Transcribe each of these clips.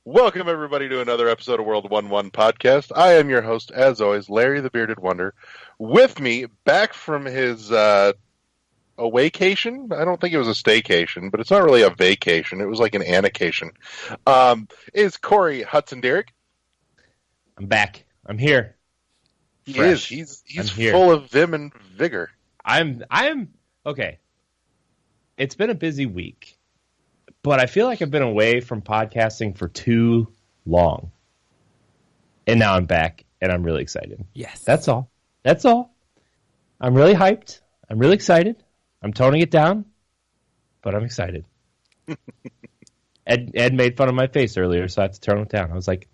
Welcome, everybody, to another episode of World 1-1 Podcast. I am your host, as always, Larry the Bearded Wonder. With me, back from his a vacation. I don't think it was a staycation, but it's not really a vacation. It was like an anication. Is Corey Hudson Derrick. I'm back. I'm here. Fresh. He's full of vim and vigor. I'm okay. It's been a busy week. But I feel like I've been away from podcasting for too long. And now I'm back, and I'm really excited. Yes. That's all. I'm really hyped. I'm really excited. I'm toning it down, but I'm excited. Ed made fun of my face earlier, so I had to tone it down. I was like...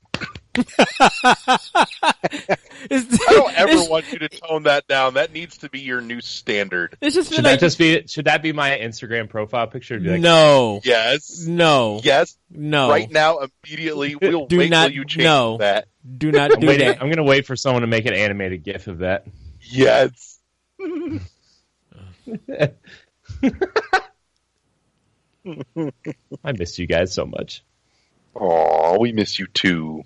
I don't ever want you to tone that down. That needs to be your new standard. Should that be my Instagram profile picture? Be like, no. Yes. No. Yes. No. Right now, immediately, we'll wait till you change that. Do not do that. I'm going to wait for someone to make an animated GIF of that. Yes. I missed you guys so much. Aw, we miss you too.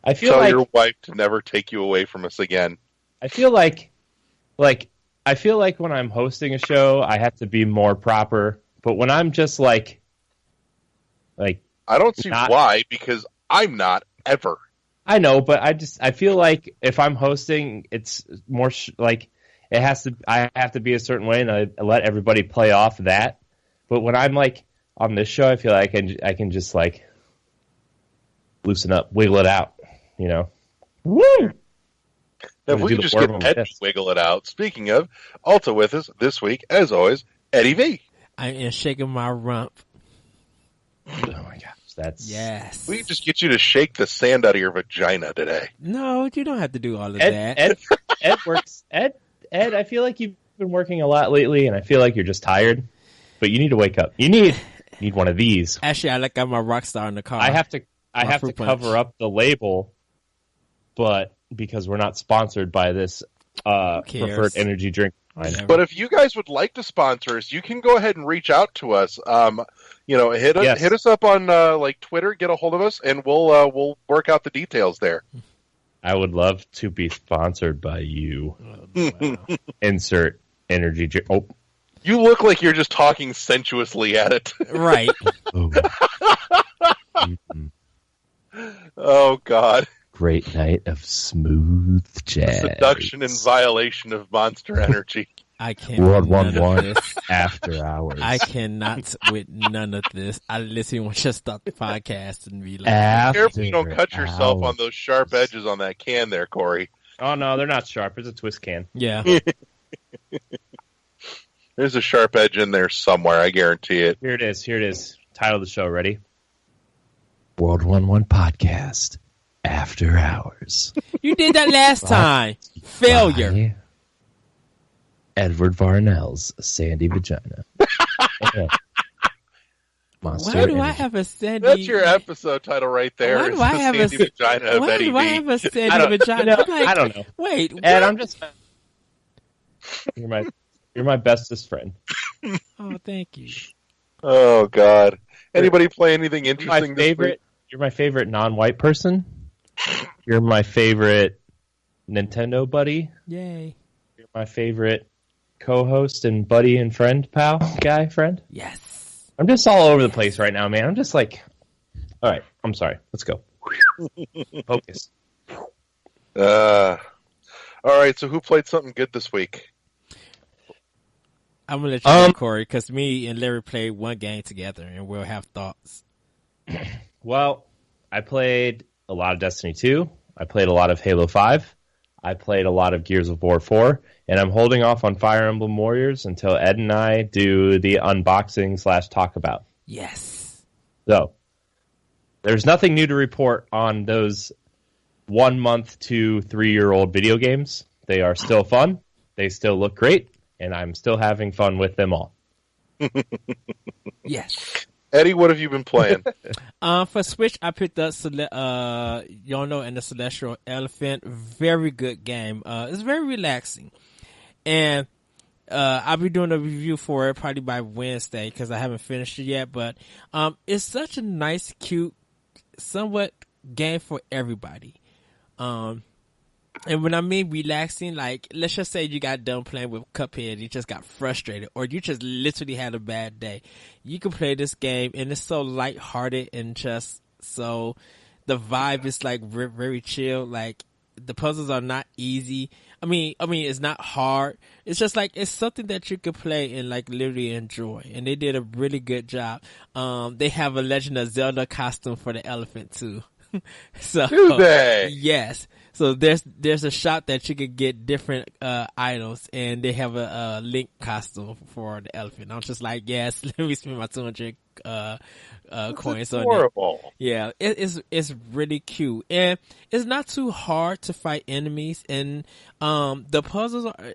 I feel Tell your wife to never take you away from us again. I feel like when I'm hosting a show, I have to be more proper. But when I'm just like I don't see why, because I'm not ever. I know, but I feel like if I'm hosting, it's more like I have to be a certain way, and I let everybody play off that. But when I'm like on this show, I feel like I can just like loosen up, wiggle it out. You know, woo! If we could just get Ed to wiggle it out. Speaking of, also with us this week, as always, Eddie V. I am shaking my rump. Oh my gosh, yes. We can just get you to shake the sand out of your vagina today. No, you don't have to do all of that. Ed works. Ed, I feel like you've been working a lot lately, and I feel like you're just tired. But you need to wake up. You need one of these. Actually, I got my Rockstar in the car. I have to cover up the label. But because we're not sponsored by this preferred energy drink. But if you guys would like to sponsor us, you can go ahead and reach out to us. Hit us up on like Twitter, get a hold of us, and we'll work out the details there. I would love to be sponsored by you. Oh, wow. Insert energy drink. Oh, you look like you're just talking sensuously at it. Right. Oh God. Great night of smooth jazz. Seduction and violation of Monster Energy. I can't. World 1-1 after hours. I cannot with none of this. I literally want to stop the podcast and be like, careful you don't cut yourself on those sharp edges on that can there, Corey. Oh no, they're not sharp. It's a twist can. Yeah. There's a sharp edge in there somewhere, I guarantee it. Here it is. Title of the show, ready? World 1-1 Podcast. After hours. You did that last time. Failure. Edward Varnell's Sandy Vagina. Why do I have a Sandy? That's your episode title right there. Why do I have a Sandy Vagina of Eddie V? Why do I have a Sandy Vagina? I don't know. Wait, what? Ed, I'm just. You're my bestest friend. Oh, thank you. Oh God. Anybody play anything interesting? You're my favorite non-white person. You're my favorite Nintendo buddy. Yay. You're my favorite co-host and buddy and friend, friend. Yes. I'm just all over the place right now, man. I'm just like, all right, I'm sorry. Let's go. Focus. All right, so who played something good this week? I'm going to let you know, Corey, because me and Larry played one game together, and we'll have thoughts. Well, I played a lot of Destiny 2. I played a lot of Halo 5. I played a lot of Gears of War 4. And I'm holding off on Fire Emblem Warriors until Ed and I do the unboxing / talk about. Yes. So, there's nothing new to report on those 1 month to 3-year-old video games. They are still fun. They still look great. And I'm still having fun with them all. Yes. Eddie, what have you been playing? For Switch, I picked up Yono and the Celestial Elephant. Very good game. It's very relaxing. And I'll be doing a review for it probably by Wednesday because I haven't finished it yet. But it's such a nice, cute somewhat game for everybody. And when I mean relaxing, like, let's just say you got done playing with Cuphead, you just got frustrated, or you just literally had a bad day. You can play this game, and it's so lighthearted and just so the vibe is like very chill. Like, the puzzles are not easy. I mean, it's not hard. It's just like, it's something that you could play and like literally enjoy. And they did a really good job. They have a Legend of Zelda costume for the elephant too. So, Do they? yes. So there's a shop that you could get different items, and they have a Link costume for the elephant. I was just like, yes, let me spend my 200 coins on it. Horrible. Yeah, it's really cute, and it's not too hard to fight enemies, and the puzzles are,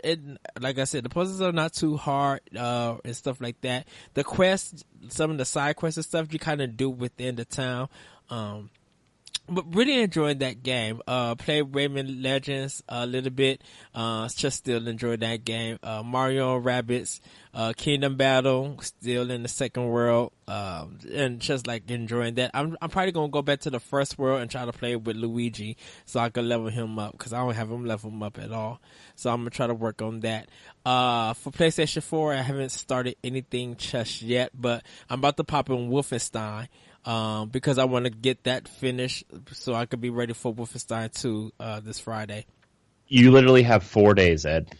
like I said, the puzzles are not too hard and stuff like that. The quests, some of the side quests and stuff, you kind of do within the town. But really enjoyed that game. Played Rayman Legends a little bit. Just still enjoyed that game. Mario Rabbids, Kingdom Battle, still in the second world. And just like enjoying that. I'm probably gonna go back to the first world and try to play with Luigi so I can level him up, because I don't have him level him up at all. So I'm gonna try to work on that. For PlayStation 4, I haven't started anything just yet, but I'm about to pop in Wolfenstein. Because I want to get that finished so I could be ready for Wolfenstein 2 this Friday. You literally have 4 days, Ed.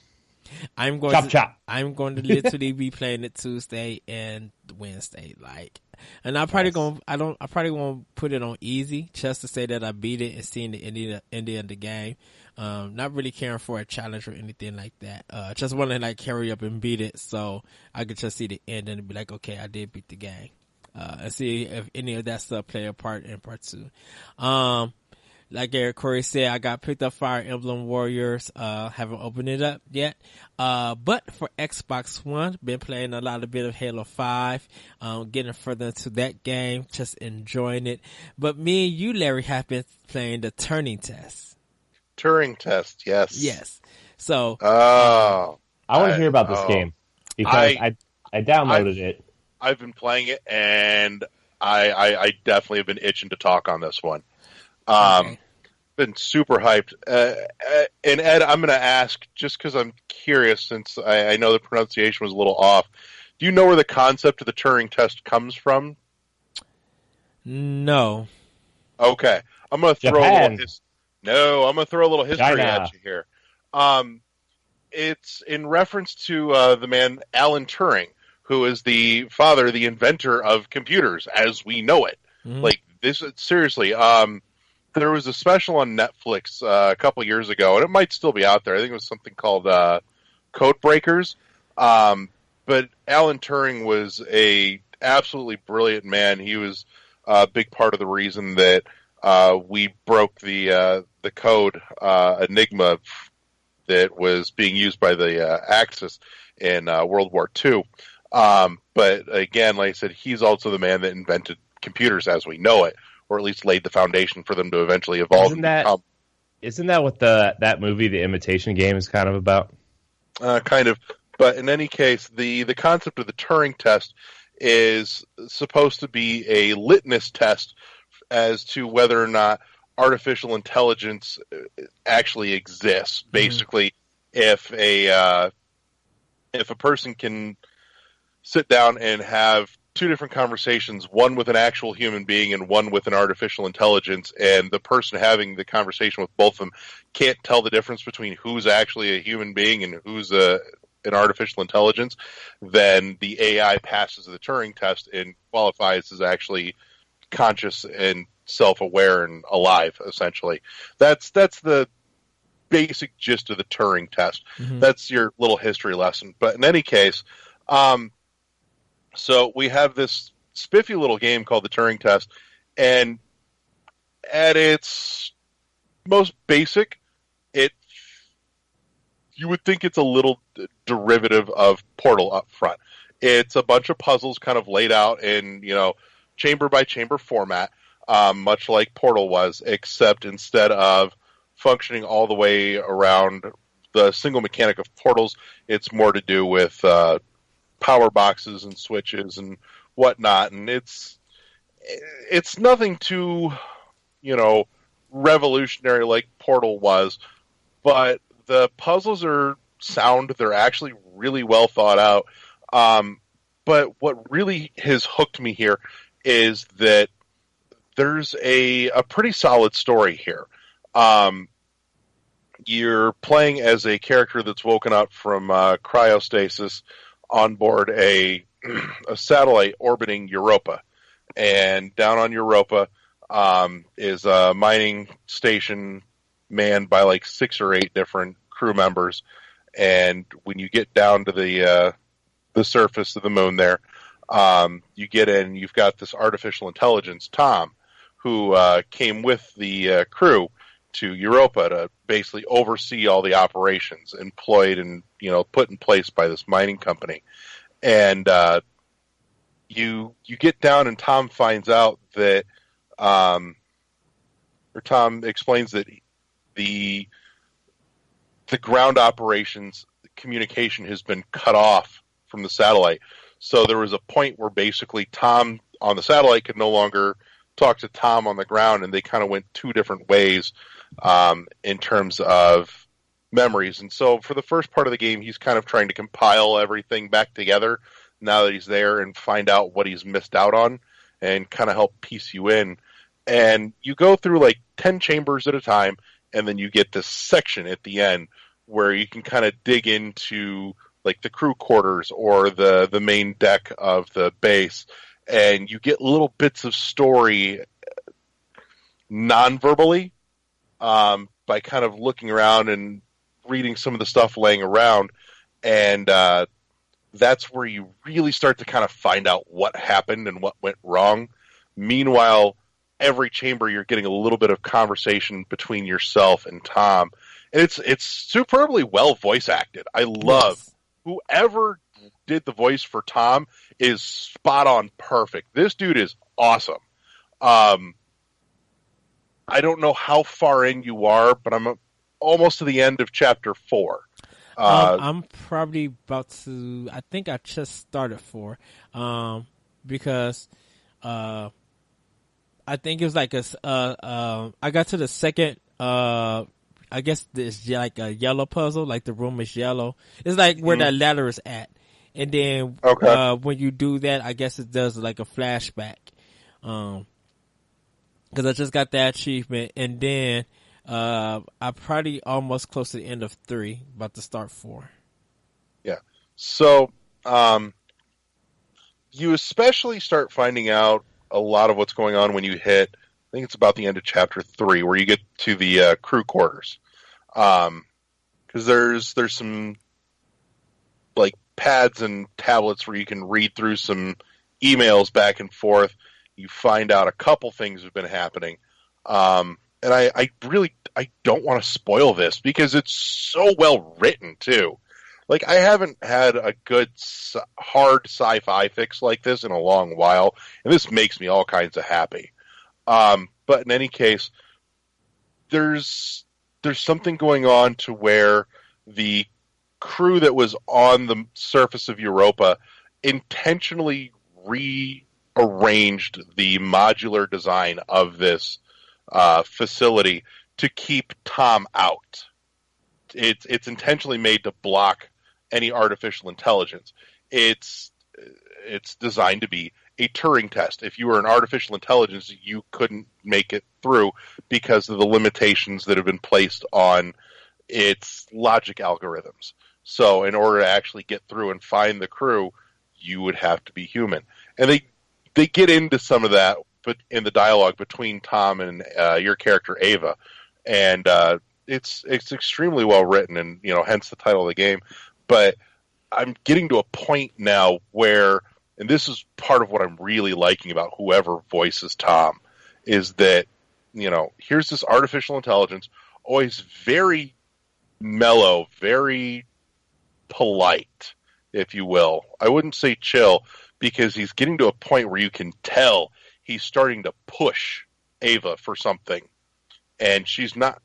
I'm going to literally be playing it Tuesday and Wednesday, like, and I probably gonna put it on easy just to say that I beat it and seeing the ending of the game. Not really caring for a challenge or anything like that. Just want to like carry up and beat it so I could just see the end and be like, okay, I did beat the game. And see if any of that stuff play a part in part 2. Like Eric Corey said, I got picked up Fire Emblem Warriors. Haven't opened it up yet. But for Xbox One, been playing a bit of Halo 5. Getting further into that game, just enjoying it. But me and you, Larry, have been playing the Turing Test. Turing Test, yes. Yes. So. I want to hear about this game because I downloaded it. I've been playing it, and I definitely have been itching to talk on this one. Okay. Been super hyped. And Ed, I'm going to ask, just because I'm curious, since I know the pronunciation was a little off, do you know where the concept of the Turing test comes from? No. Okay. I'm going to throw I'm going to throw a little history at you here. It's in reference to the man Alan Turing, who is the father, the inventor of computers as we know it. Mm-hmm. Like, this, seriously, there was a special on Netflix a couple years ago, and it might still be out there. I think it was something called Code Breakers. But Alan Turing was a absolutely brilliant man. He was a big part of the reason that we broke the code Enigma that was being used by the Axis in World War II. But again, like I said, he's also the man that invented computers as we know it, or at least laid the foundation for them to eventually evolve. Isn't that what that movie, The Imitation Game, is kind of about? Kind of. But in any case, the concept of the Turing test is supposed to be a litmus test as to whether or not artificial intelligence actually exists. Mm-hmm. Basically, if a person can sit down and have two different conversations, one with an actual human being and one with an artificial intelligence, and the person having the conversation with both of them can't tell the difference between who's actually a human being and who's an artificial intelligence, then the AI passes the Turing test and qualifies as actually conscious and self-aware and alive, essentially. That's the basic gist of the Turing test. Mm-hmm. That's your little history lesson. But in any case, so we have this spiffy little game called the Turing test, and at its most basic, you would think it's a little derivative of Portal up front. It's a bunch of puzzles kind of laid out in, chamber by chamber format, much like Portal was, except instead of functioning all the way around the single mechanic of portals, it's more to do with power boxes and switches and whatnot, and it's it's nothing too, revolutionary like Portal was, but the puzzles are sound. They're actually really well thought out. But what really has hooked me here is that there's a pretty solid story here. You're playing as a character that's woken up from cryostasis on board a satellite orbiting Europa. And down on Europa is a mining station manned by like 6 or 8 different crew members. And when you get down to the surface of the moon there, you get in, you've got this artificial intelligence, Tom, who came with the crew to Europa to basically oversee all the operations employed and, put in place by this mining company. And you get down and Tom finds out that, or Tom explains that the ground operations communication has been cut off from the satellite. So there was a point where basically Tom on the satellite could no longer talk to Tom on the ground, and they kind of went 2 different ways in terms of memories. And so for the first part of the game, he's kind of trying to compile everything back together now that he's there and find out what he's missed out on and kind of help piece you in. And you go through like 10 chambers at a time, and then you get this section at the end where you can kind of dig into like the crew quarters or the main deck of the base, and you get little bits of story non-verbally by kind of looking around and reading some of the stuff laying around, and that's where you really start to kind of find out what happened and what went wrong. Meanwhile, every chamber you're getting a little bit of conversation between yourself and Tom, and it's superbly well voice acted. I love whoever did the voice for Tom is spot on perfect. This dude is awesome. I don't know how far in you are, but I'm almost to the end of chapter 4. I'm probably about to. I think I just started 4, because I think it was like I got to the second. I guess it's like a yellow puzzle, like the room is yellow. It's like where that ladder is at, and then when you do that, I guess it does like a flashback. Because I just got that achievement, and then I'm probably almost close to the end of 3, about to start 4. Yeah. So you especially start finding out a lot of what's going on when you hit, I think it's about the end of chapter 3, where you get to the crew quarters. Because there's some like pads and tablets where you can read through some emails back and forth. You find out a couple things have been happening. And I don't want to spoil this because it's so well written too. Like, I haven't had a good hard sci-fi fix like this in a long while, and this makes me all kinds of happy. But in any case, there's something going on to where the crew that was on the surface of Europa intentionally rearranged the modular design of this facility to keep Tom out. It's intentionally made to block any artificial intelligence. It's designed to be a Turing test. If you were an artificial intelligence, you couldn't make it through because of the limitations that have been placed on its logic algorithms. So in order to actually get through and find the crew, you would have to be human. And they get into some of that but in the dialogue between Tom and your character Ava. And it's extremely well written, and hence the title of the game. But I'm getting to a point now where, and this is part of what I'm really liking about whoever voices Tom, is that, here's this artificial intelligence, always very mellow, very polite, if you will. I wouldn't say chill, because he's getting to a point where you can tell he's starting to push Ava for something. And she's not,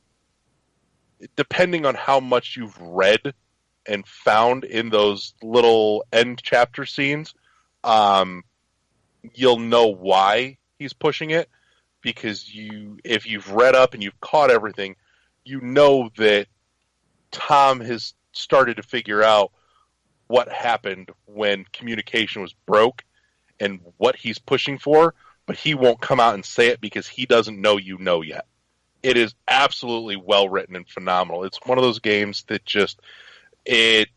depending on how much you've read and found in those little end chapter scenes, you'll know why he's pushing it, because if you've read up and you've caught everything, you know that Tom has started to figure out what happened when communication was broke and what he's pushing for, but he won't come out and say it because he doesn't know you know yet. It is absolutely well written and phenomenal. It's one of those games that just it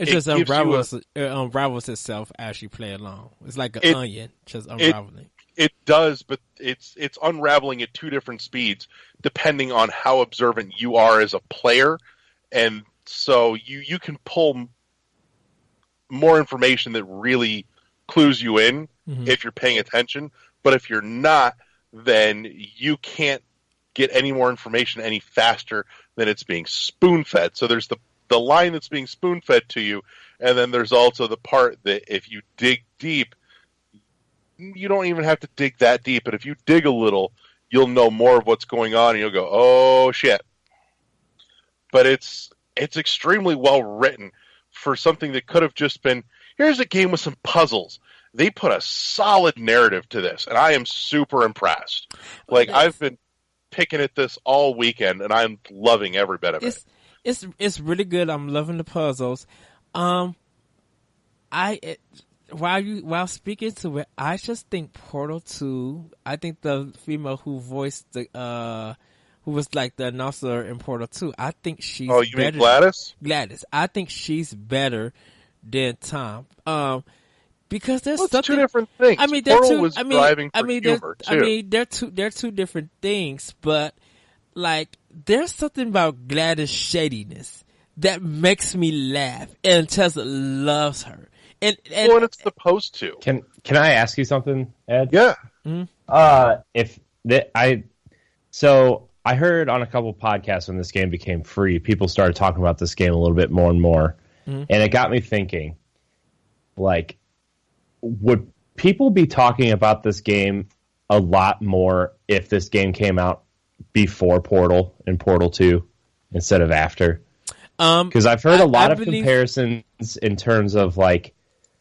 just unravels itself as you play along. It's like an onion, just unraveling. It does, but it's unraveling at two different speeds depending on how observant you are as a player, and so you can pull more information that really clues you in if you're paying attention. But if you're not, then you can't get any more information any faster than it's being spoon-fed. So there's the line that's being spoon-fed to you, and then there's also the part that if you dig deep, you don't even have to dig that deep, but if you dig a little, you'll know more of what's going on, and you'll go, oh, shit. But it's extremely well written for something that could have just been, here's a game with some puzzles. They put a solid narrative to this, and I am super impressed. Like, I've been picking at this all weekend, and I'm loving every bit of it. It's really good. I'm loving the puzzles. While speaking to it, I just think Portal 2, I think the female who voiced who was like the announcer in Portal 2, I think she's Oh, you better. mean Gladys? Gladys. I think she's better than Tom. Because there's Well, something. Two different things. I mean, Portal was driving for humor, too. I mean, they're two different things, but like, there's something about Gladys' shadiness that makes me laugh, and Tessa loves her. And it's supposed to. Can I ask you something, Ed? Yeah. So I heard on a couple podcasts when this game became free, people started talking about this game a little bit more and more, and it got me thinking, like, would people be talking about this game a lot more if this game came out before Portal and Portal 2 instead of after? Because I've heard a lot of comparisons in terms of, like,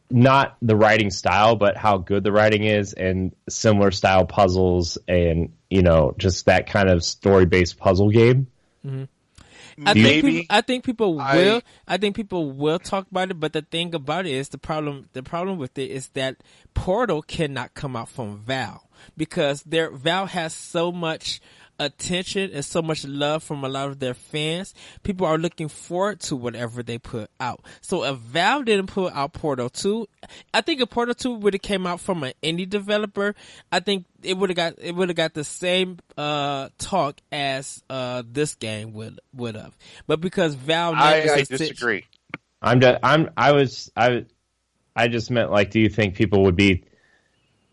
not the writing style, but how good the writing is, and similar style puzzles, and, you know, just that kind of story-based puzzle game. Mm-hmm. I think people will talk about it, but the thing about it is the problem with it is that Portal cannot come out from Valve, because Valve has so much attention and so much love from a lot of their fans. People are looking forward to whatever they put out. So if Valve didn't put out Portal 2, I think if Portal 2 would have came out from an indie developer, I think it would have got the same talk as this game would have. But because Valve, I disagree. I just meant, like, do you think people would be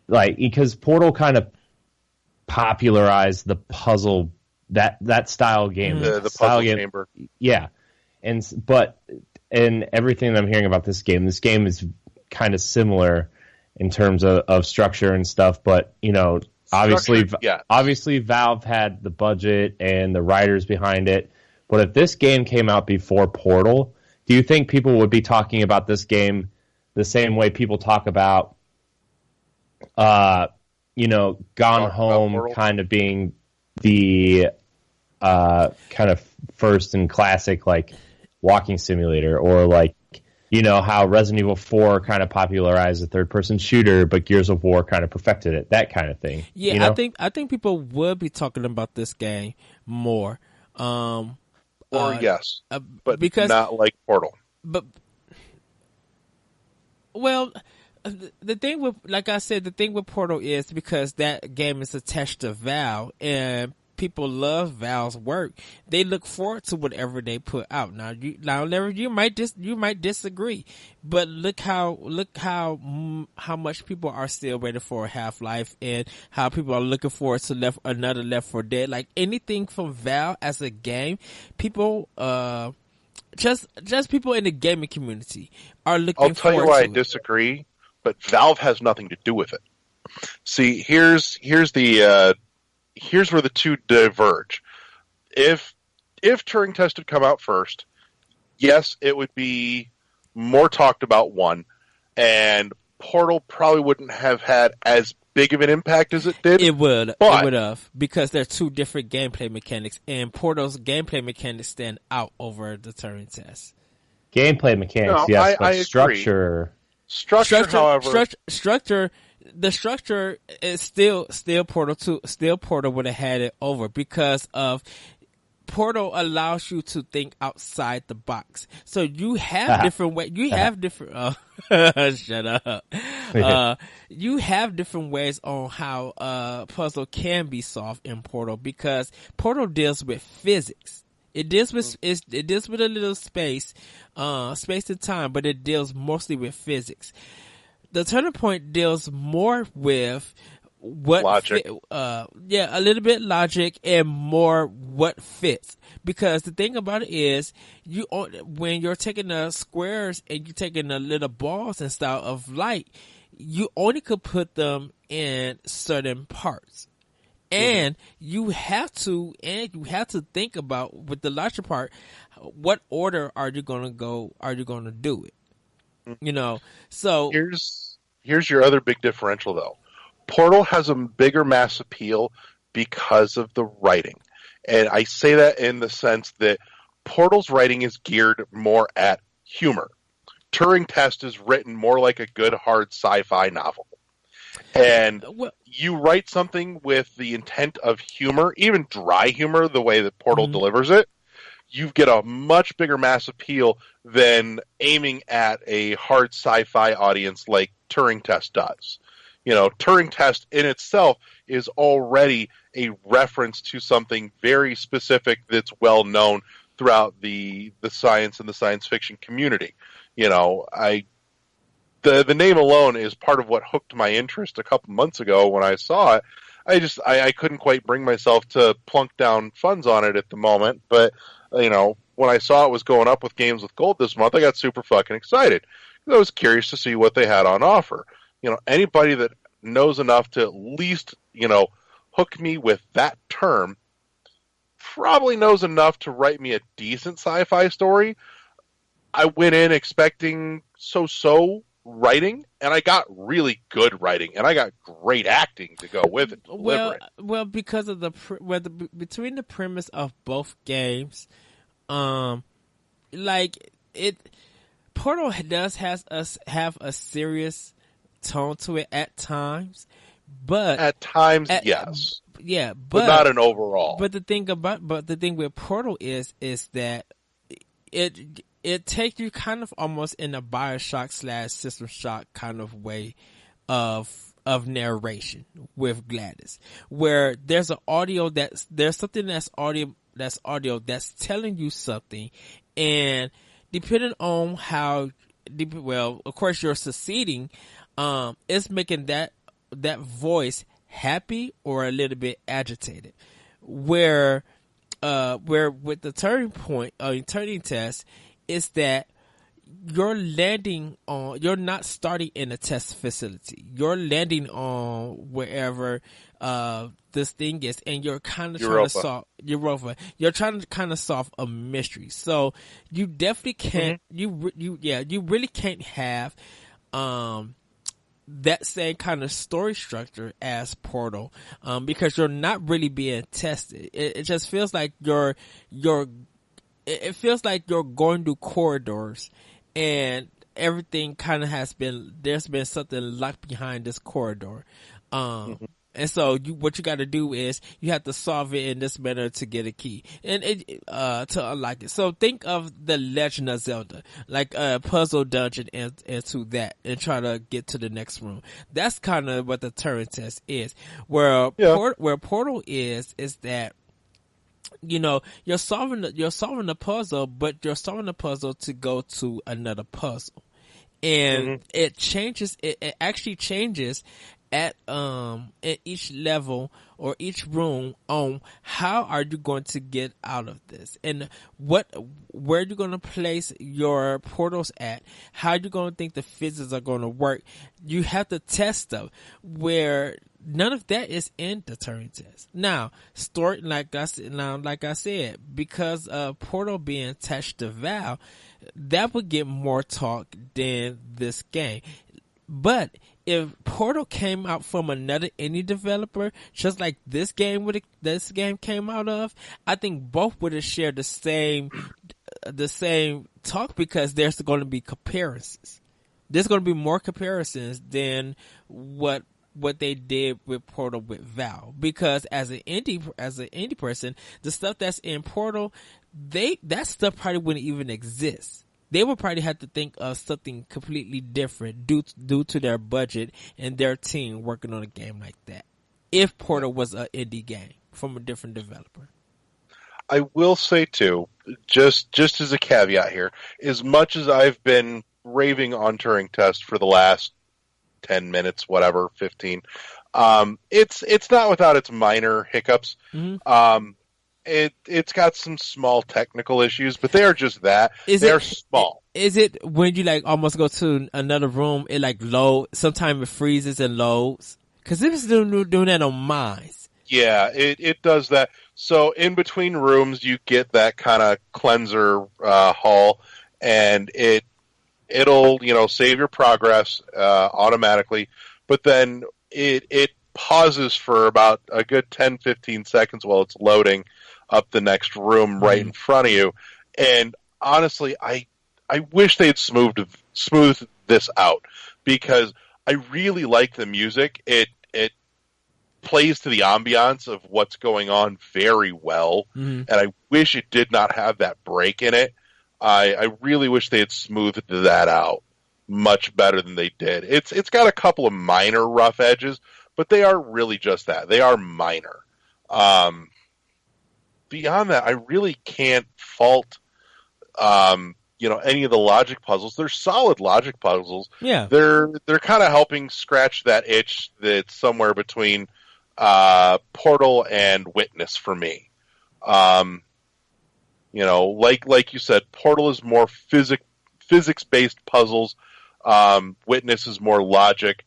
like, because Portal kind of popularized the puzzle, that style game, the puzzle chamber. Yeah, and everything that I'm hearing about this game is kind of similar in terms of structure and stuff. But, you know, obviously Valve had the budget and the writers behind it. But if this game came out before Portal, do you think people would be talking about this game the same way people talk about, you know, Gone Home kind of being the kind of first and classic, like, walking simulator, or, like, you know, how Resident Evil 4 kind of popularized the third-person shooter, but Gears of War kind of perfected it, that kind of thing. Yeah, you know? I think people will be talking about this game more. Yes, but because, not like Portal. But, well, the thing with, like I said, the thing with Portal is because that game is attached to Valve, and people love Valve's work. They look forward to whatever they put out. Now, Larry, you might disagree, but look how much people are still waiting for Half-Life, and how people are looking forward to another Left 4 Dead. Like, anything from Valve as a game, people just people in the gaming community are looking forward to it. I'll tell you why I disagree, but Valve has nothing to do with it. See, here's where the two diverge. If Turing Test had come out first, yes, it would be more talked about, one, and Portal probably wouldn't have had as big of an impact as it did. It would But have, because they're two different gameplay mechanics, and Portal's gameplay mechanics stand out over the Turing test. Gameplay mechanics, No, yes, but I agree. structure. However, Structure. The structure is still Portal 2. Still Portal would have had it over, because of Portal allows you to think outside the box. So you have different ways. You have different. Shut up. You have different ways on how a puzzle can be solved in Portal, because Portal deals with physics. It deals with a little space and time, but it deals mostly with physics. The Turning Point deals more with what logic. a little bit logic and more what fits. Because the thing about it is, when you're taking the squares and you're taking the little balls and style of light, you only could put them in certain parts. And you have to think about, with the logic part, what order are you going to go? Are you going to do it? You know, so here's your other big differential, though. Portal has a bigger mass appeal because of the writing. And I say that in the sense that Portal's writing is geared more at humor. Turing Test is written more like a good, hard sci-fi novel. And you write something with the intent of humor, even dry humor, the way that Portal delivers it, you get a much bigger mass appeal than aiming at a hard sci-fi audience like Turing Test does. You know, Turing Test in itself is already a reference to something very specific that's well known throughout the science and the science fiction community. You know, the name alone is part of what hooked my interest a couple months ago when I saw it. I couldn't quite bring myself to plunk down funds on it at the moment, but you know, when I saw it was going up with Games with Gold this month, I got super fucking excited. I was curious to see what they had on offer. You know, anybody that knows enough to at least, you know, hook me with that term probably knows enough to write me a decent sci-fi story. I went in expecting so-so writing, and I got really good writing, and I got great acting to go with it. Well, because of between the premise of both games, like Portal does have a serious tone to it at times, but at times, yes, yeah, but not an overall. But the thing with Portal is that it takes you kind of almost in a BioShock / System Shock kind of way of narration with Gladys, where there's something that's audio that's telling you something, and depending on how of course you're succeeding, it's making that voice happy or a little bit agitated, where with the turning test is that you're not starting in a test facility. You're landing on wherever this thing is, and you're kind of trying to solve Europa. You're trying to kind of solve a mystery. So you definitely can't. You really can't have that same kind of story structure as Portal, because you're not really being tested. It just feels like it feels like you're going through corridors, and everything kind of there's been something locked behind this corridor. And so what you got to do is you have to solve it in this manner to get a key and to unlock it. So think of the Legend of Zelda, like a puzzle dungeon into that, and try to get to the next room. That's kind of what the Turing test is. Where Portal is that, you know, you're solving the puzzle, but you're solving the puzzle to go to another puzzle, and it changes. It actually changes at each level or each room on how are you going to get out of this, and where you're going to place your portals at, how you're going to think the physics are going to work. You have to test stuff where none of that is in the Turing test. Now, story, like I said, because of Portal being attached to Valve, that would get more talk than this game. But if Portal came out from another indie developer, just like this game came out of, I think both would have shared the same talk, because there's going to be comparisons. There's going to be more comparisons than what they did with Portal with Valve, because as an indie person, the stuff that's in Portal, that stuff probably wouldn't even exist. They would probably have to think of something completely different due to their budget and their team working on a game like that, if Portal was an indie game from a different developer. I will say too, just as a caveat here, as much as I've been raving on Turing Test for the last 10 minutes, whatever, 15, it's not without its minor hiccups. Mm-hmm. It's got some small technical issues, but they are just that. They're small. Is it when you like almost go to another room, it like load, sometimes it freezes and loads? Because it was doing that on mine. Yeah, it does that. So in between rooms, you get that kind of cleanser hull, and it'll save your progress automatically, but then it pauses for about a good 10-15 seconds while it's loading up the next room right in front of you. And honestly, I wish they'd smooth this out, because I really like the music. It plays to the ambiance of what's going on very well, and I wish it did not have that break in it. I really wish they had smoothed that out much better than they did. It's got a couple of minor rough edges, but they are really just that. They are minor. Beyond that, I really can't fault any of the logic puzzles. They're solid logic puzzles. Yeah. They're kind of helping scratch that itch that's somewhere between Portal and Witness for me. Like you said, Portal is more physics-based puzzles. Witness is more logic.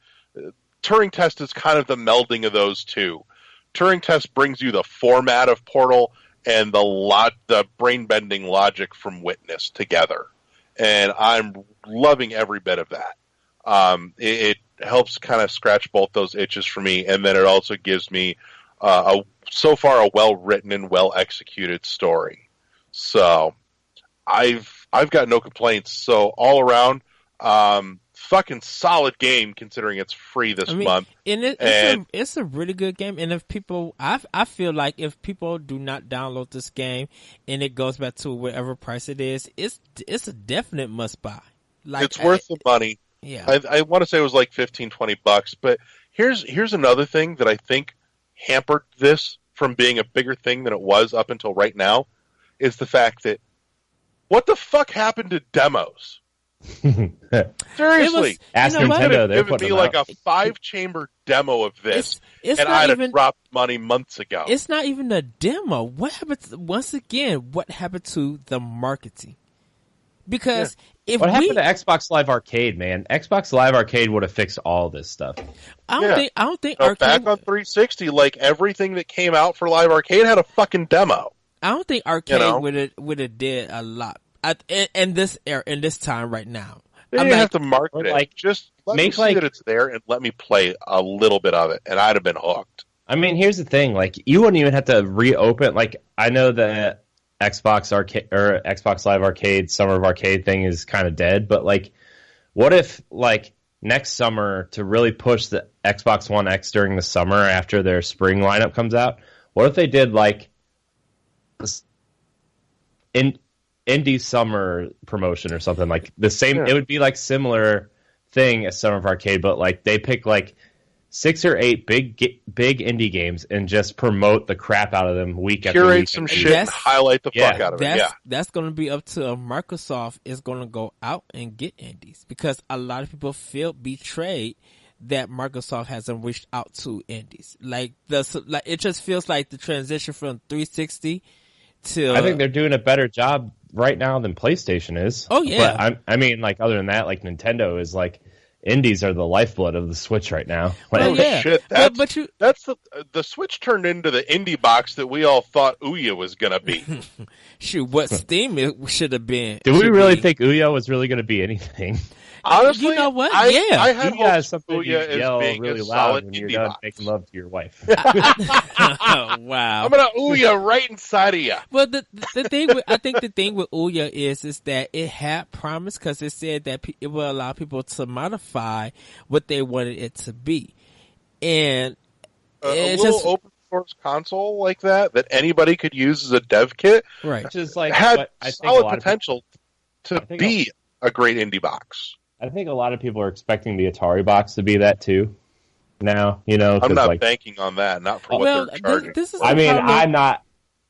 Turing Test is kind of the melding of those two. Turing Test brings you the format of Portal and the brain-bending logic from Witness together. And I'm loving every bit of that. It helps kind of scratch both those itches for me, and then it also gives me so far a well-written and well-executed story. So I've got no complaints. So all around, fucking solid game considering it's free this month. And it's a really good game. And if people, I feel like if people do not download this game and it goes back to whatever price it is, it's a definite must buy. Like, it's worth the money. Yeah, I want to say it was like $15-20, but here's another thing that I think hampered this from being a bigger thing than it was up until right now, is the fact that what the fuck happened to demos? Seriously, ask They're Nintendo. giving me like a 5-chamber demo of this, and I'd have dropped money months ago. It's not even a demo. What happened? What happened to the marketing? Because what happened to Xbox Live Arcade, man? Xbox Live Arcade would have fixed all this stuff. I don't think Arcade, back on 360, like everything that came out for Live Arcade had a fucking demo. I don't think Arcade would have did a lot in this era, in this time right now. They didn't have to market it. Just let me see that it's there and let me play a little bit of it, and I'd have been hooked. I mean, here's the thing: like, you wouldn't even have to reopen. Like, I know that Xbox Arcade or Xbox Live Arcade Summer of Arcade thing is kind of dead, but like, what if like next summer, to really push the Xbox One X during the summer after their spring lineup comes out, what if they did like indie summer promotion or something, like the same? It would be like similar thing as Summer of Arcade, but like they pick like 6 or 8 big indie games and just promote the crap out of them week after week. Curate some shit and highlight the fuck out of it. That's going to be up to Microsoft is going to go out and get indies, because a lot of people feel betrayed that Microsoft hasn't reached out to indies. Like it just feels like the transition from 360 to. I think they're doing a better job right now than PlayStation is. Oh yeah, but I mean, like, other than that, like Nintendo is like indies are the lifeblood of the Switch right now. Well, yeah. Shit, But you, that's the Switch turned into the indie box that we all thought Ouya was gonna be. shoot, what Steam it should have been. Do we should really be. think Ouya was really going to be anything? Honestly, You know what? I Yeah. had Ouya hopes is something you Ouya as yell being really a loud solid when you're indie done box. making love to your wife. Wow. I'm gonna Ouya right inside of you. Well, the thing with, I think the thing with Ouya is that it had promise because it said that it will allow people to modify what they wanted it to be, and A it's little just open source console like that anybody could use as a dev kit right. Which is like had what I think a solid lot of potential to think be a great indie box. I think a lot of people are expecting the Atari box to be that too. Now, you know, I'm 'cause, not like, banking on that, not for Well, what they're charging. this is I the mean, problem.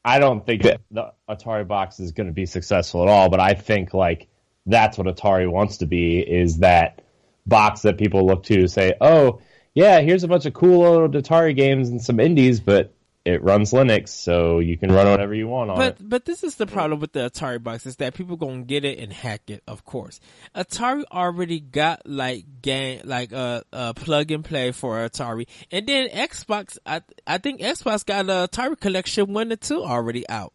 I don't think that the Atari box is going to be successful at all, but I think like that's what Atari wants to be, is that box that people look to say, oh, yeah, here's a bunch of cool old Atari games and some indies, but it runs Linux, so you can run whatever you want on it. But this is the problem with the Atari box is that people gonna get it and hack it. Of course, Atari already got like plug and play for Atari, and then Xbox. I think Xbox got a Atari Collection 1 and 2 already out.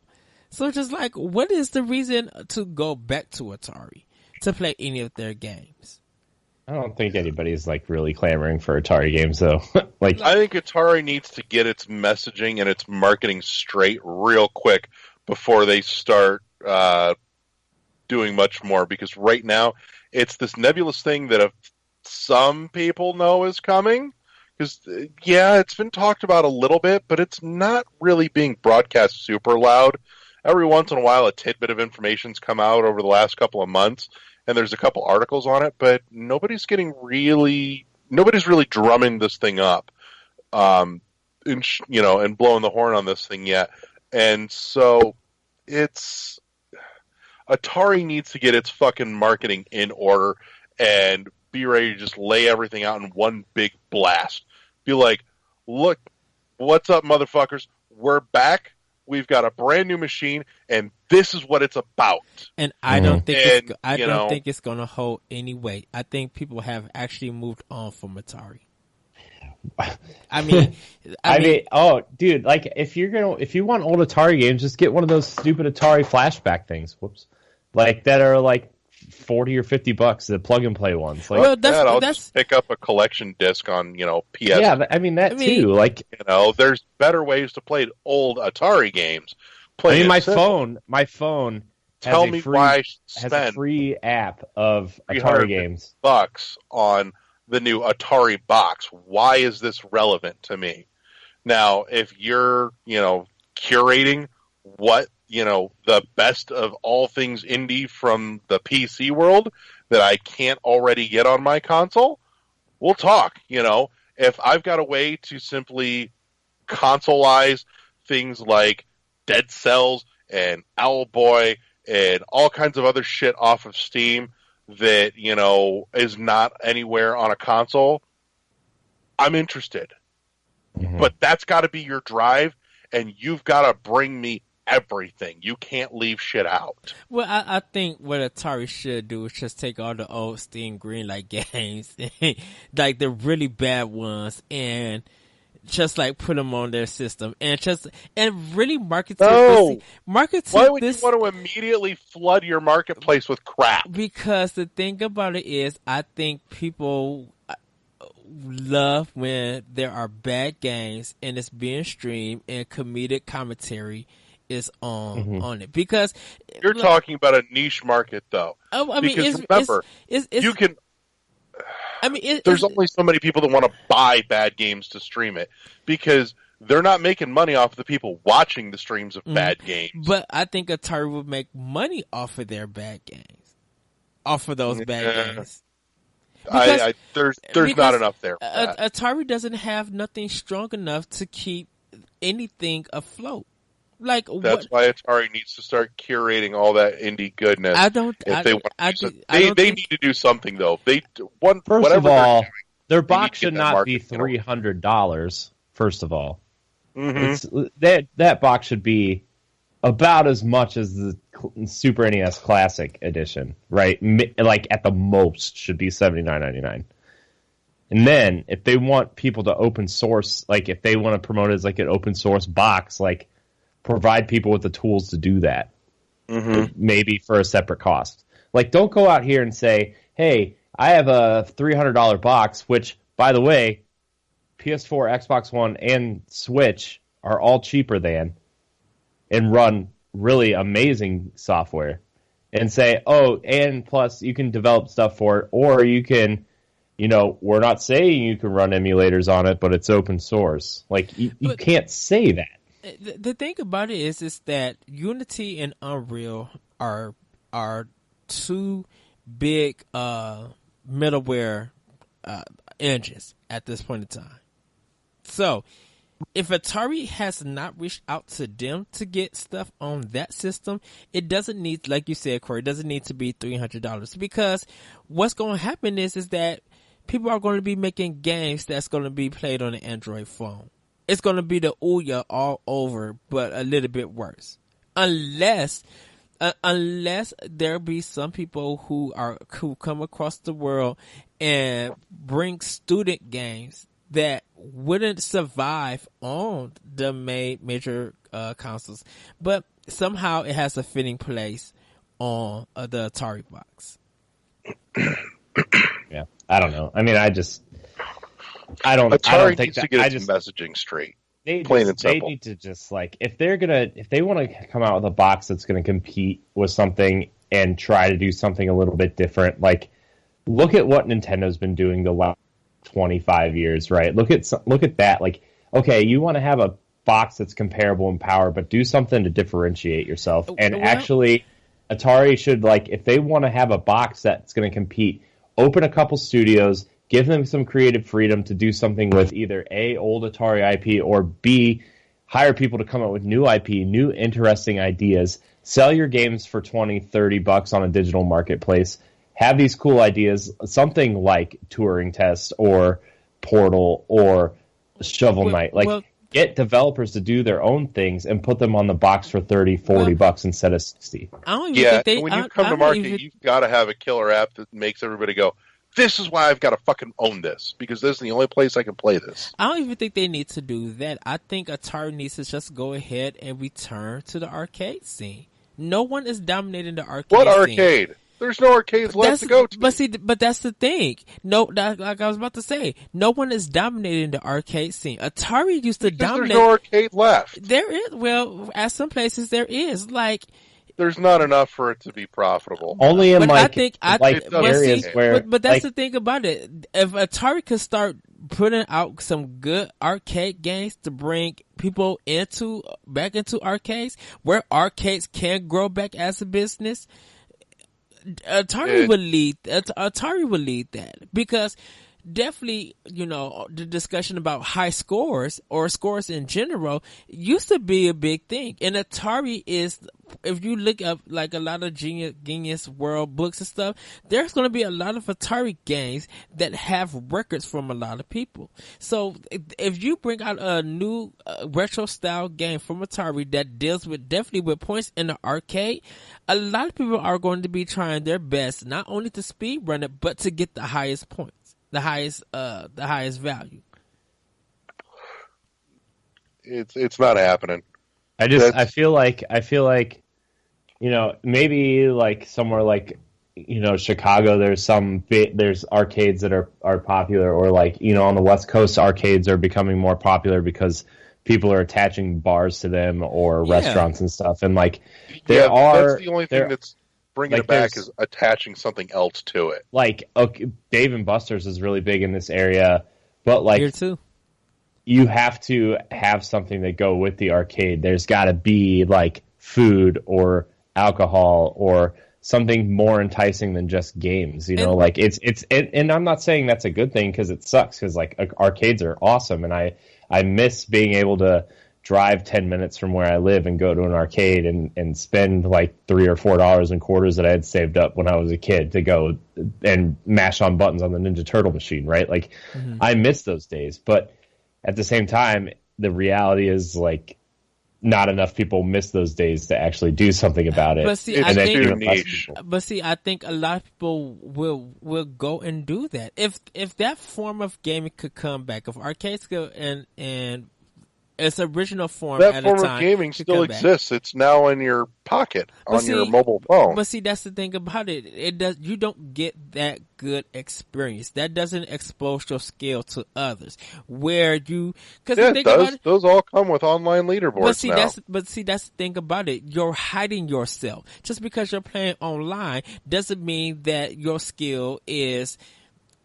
So it's just like, what is the reason to go back to Atari to play any of their games? I don't think anybody's like really clamoring for Atari games though. Like, I think Atari needs to get its messaging and its marketing straight real quick before they start doing much more, because right now it's this nebulous thing that if some people know is coming, because yeah, it's been talked about a little bit, but it's not really being broadcast super loud. Every once in a while a tidbit of information's come out over the last couple of months, and there's a couple articles on it, but nobody's really drumming this thing up, and blowing the horn on this thing yet. And so Atari needs to get its fucking marketing in order and be ready to just lay everything out in one big blast. Be like, look, what's up, motherfuckers? We're back. We've got a brand new machine, and this is what it's about. And I don't think And, think it's gonna hold any weight. I think people have actually moved on from Atari. I mean, oh, dude, like if you want old Atari games, just get one of those stupid Atari flashback things. Whoops, like that are like $40 or $50, the plug and play ones. Like, well, I'll that's just pick up a collection disc on PS. yeah, too. Like, there's better ways to play old Atari games. my phone Tell me why I should has a spend free app of Atari games. $300 on the new Atari box. Why is this relevant to me? Now, if you're, curating what, the best of all things indie from the PC world that I can't already get on my console, we'll talk. If I've got a way to simply consoleize things like Dead Cells and Owlboy and all kinds of other shit off of Steam that, is not anywhere on a console, I'm interested. Mm-hmm. But that's got to be your drive, and you've got to bring me everything. You can't leave shit out. Well, I think what Atari should do is just take all the old Steam Greenlight games, like the really bad ones, and just like put them on their system and really market Why would this. you want to immediately flood your marketplace with crap? Because the thing about it is, I think people love when there are bad games and it's being streamed and comedic commentary is on it, because You're talking about a niche market, though. Remember, you can. There's only so many people that want to buy bad games to stream it, because they're not making money off the people watching the streams of bad games. But I think Atari would make money off of their bad games, off of those bad games. There's not enough there. Atari doesn't have nothing strong enough to keep anything afloat. That's why Atari needs to start curating all that indie goodness. They need to do something, though. First of all, their box should not be $300. First of all, that box should be about as much as the Super NES Classic Edition, right? Like at the most should be $79.99. And then if they want people to open source, like if they want to promote it as like an open source box, like provide people with the tools to do that, maybe for a separate cost. Like don't go out here and say, hey, I have a $300 box, which, by the way, PS4, Xbox One, and Switch are all cheaper than, and run really amazing software. And say, oh, and plus you can develop stuff for it, or you can, we're not saying you can run emulators on it, but it's open source. Like, you can't say that. The thing about it is that Unity and Unreal are two big middleware engines at this point in time. So, if Atari has not reached out to them to get stuff on that system, it doesn't need, like you said, Corey, it doesn't need to be $300 because what's going to happen is that people are going to be making games that's going to be played on an Android phone. It's going to be the Ouya all over, but a little bit worse. Unless there be some people who come across the world and bring student games that wouldn't survive on the major consoles, but somehow it has a fitting place on the Atari box. Yeah, I don't know. I mean, Atari needs to get its messaging straight. Plain and simple. They need to just if they want to come out with a box that's going to compete with something and try to do something a little bit different. Like, look at what Nintendo's been doing the last 25 years, right? Look at that. Like, okay, you want to have a box that's comparable in power, but do something to differentiate yourself. And actually, Atari should, if they want to have a box that's going to compete, open a couple studios, give them some creative freedom to do something with either A, old Atari IP, or B, hire people to come up with new IP, new interesting ideas, sell your games for $20-$30 on a digital marketplace, have these cool ideas, something like Turing Test or Portal or Shovel Knight. Get developers to do their own things and put them on the box for $30-$40 instead of $60. When you come to market, you've got to have a killer app that makes everybody go, this is why I've got to fucking own this, because this is the only place I can play this. I don't even think they need to do that. I think Atari needs to just go ahead and return to the arcade scene. No one is dominating the arcade scene. What arcade? There's no arcades left to go to. But that's the thing. No, like I was about to say, no one is dominating the arcade scene. Atari used to dominate. There's no arcade left. There is. Well, at some places there is. There's not enough for it to be profitable. Only in areas where. But that's the thing about it. If Atari could start putting out some good arcade games to bring people back into arcades, where arcades can grow back as a business, Atari would lead that, because definitely, the discussion about high scores or scores in general used to be a big thing. And Atari is, if you look up a lot of Genius World books and stuff, there's going to be a lot of Atari games that have records from a lot of people. So if you bring out a new retro style game from Atari that deals definitely with points in the arcade, a lot of people are going to be trying their best not only to speed run it, but to get the highest points. The highest value. It's not happening. I feel like maybe somewhere Chicago, there's arcades that are popular, or on the West Coast, arcades are becoming more popular because people are attaching bars to them or restaurants and stuff, and that's the only thing that's bringing it back is attaching something else to it. Dave and Buster's is really big in this area, but here too, you have to have something that go with the arcade. There's got to be food or alcohol or something more enticing than just games. And I'm not saying that's a good thing, because it sucks, because arcades are awesome, and I miss being able to drive 10 minutes from where I live and go to an arcade and spend $3 or $4 in quarters that I had saved up when I was a kid to go and mash on buttons on the Ninja Turtle machine, right? I miss those days. But at the same time, the reality is not enough people miss those days to actually do something about it. But see, It's I too think, niche. but see, I think a lot of people will go and do that if that form of gaming could come back, if arcades go and its original form That at form a of time gaming could still come back. exists. It's now in your pocket on your see- mobile phone. But see, that's the thing about it. It does. You don't get that good experience. That doesn't expose your skill to others. Where you, because Yeah, the it thing about does. it, Those all come with online leaderboards but see, now. that's the thing about it. You're hiding yourself. Just because you're playing online doesn't mean that your skill is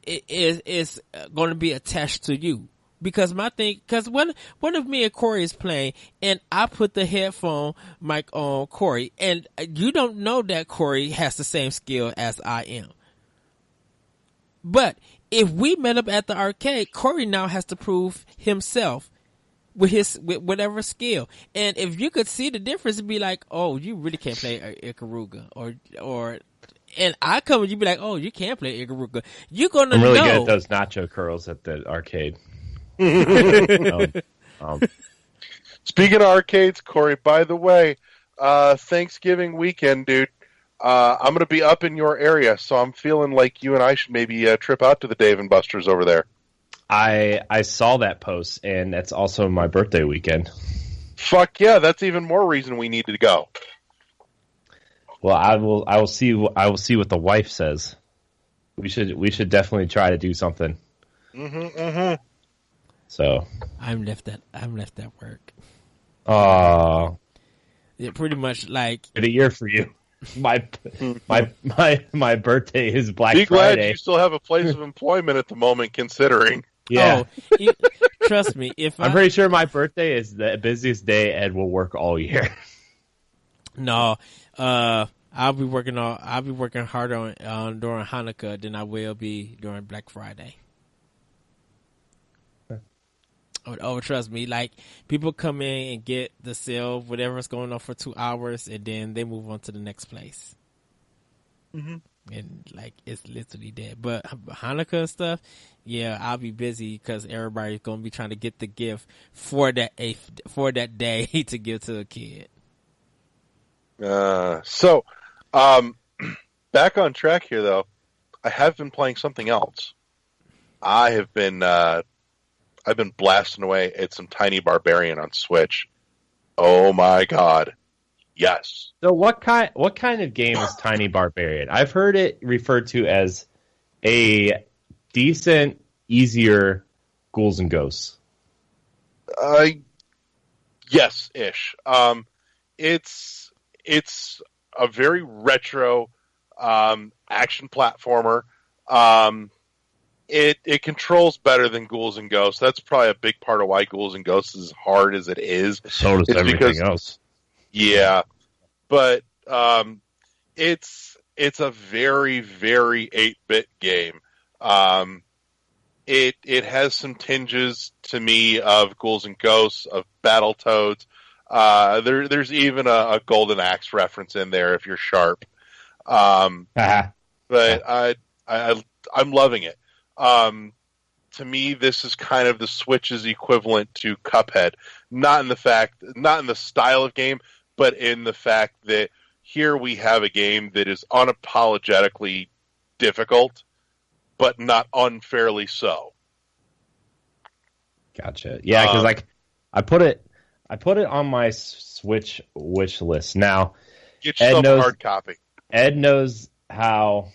going to be attached to you. Because my thing, because one of me and Corey is playing, and I put the headphone mic on Corey, and you don't know that Corey has the same skill as I am. But if we met up at the arcade, Corey now has to prove himself with whatever skill. And if you could see the difference, it'd be like, oh, you really can't play Ikaruga, or. And I come and you be like, oh, you can't play Ikaruga. You're gonna I'm really know. good at those nacho curls at the arcade. um, Speaking of arcades, Corey, by the way, Thanksgiving weekend, dude, I'm going to be up in your area, so I'm feeling like you and I should maybe trip out to the Dave & Buster's over there. I saw that post, and that's also my birthday weekend. Fuck yeah, that's even more reason we need to go. Well, I will see what the wife says. We should definitely try to do something. So I'm left at work. Yeah, pretty much like good a year for you. My birthday is Black Be glad Friday. you still have a place of employment at the moment, considering. Yeah, Trust me. If I'm pretty sure my birthday is the busiest day Ed will work all year. No, I'll be working harder on during Hanukkah than I will be during Black Friday. Oh, trust me. Like, people come in and get the sale, whatever's going on for 2 hours, and then they move on to the next place. Mm-hmm. And, like, it's literally dead. But Hanukkah stuff, yeah, I'll be busy because everybody's going to be trying to get the gift for that day to give to a kid. So, back on track here, though. I have been playing something else. I've been blasting away at some Tiny Barbarian on Switch. Oh my god. Yes. So what kind of game is Tiny Barbarian? I've heard it referred to as a decent, easier Ghouls and Ghosts. Yes-ish. It's a very retro action platformer. It controls better than Ghouls and Ghosts. That's probably a big part of why Ghouls and Ghosts is as hard as it is. So does everything else. Yeah, but it's a very, very 8-bit game. It has some tinges to me of Ghouls and Ghosts, of Battletoads. There's even a Golden Axe reference in there if you're sharp. But I'm loving it. To me, this is kind of the Switch's equivalent to Cuphead. Not in the style of game, but in the fact that here we have a game that is unapologetically difficult, but not unfairly so. Gotcha. Yeah, because I put it on my Switch wish list. Now, Get yourself a hard copy. Ed knows how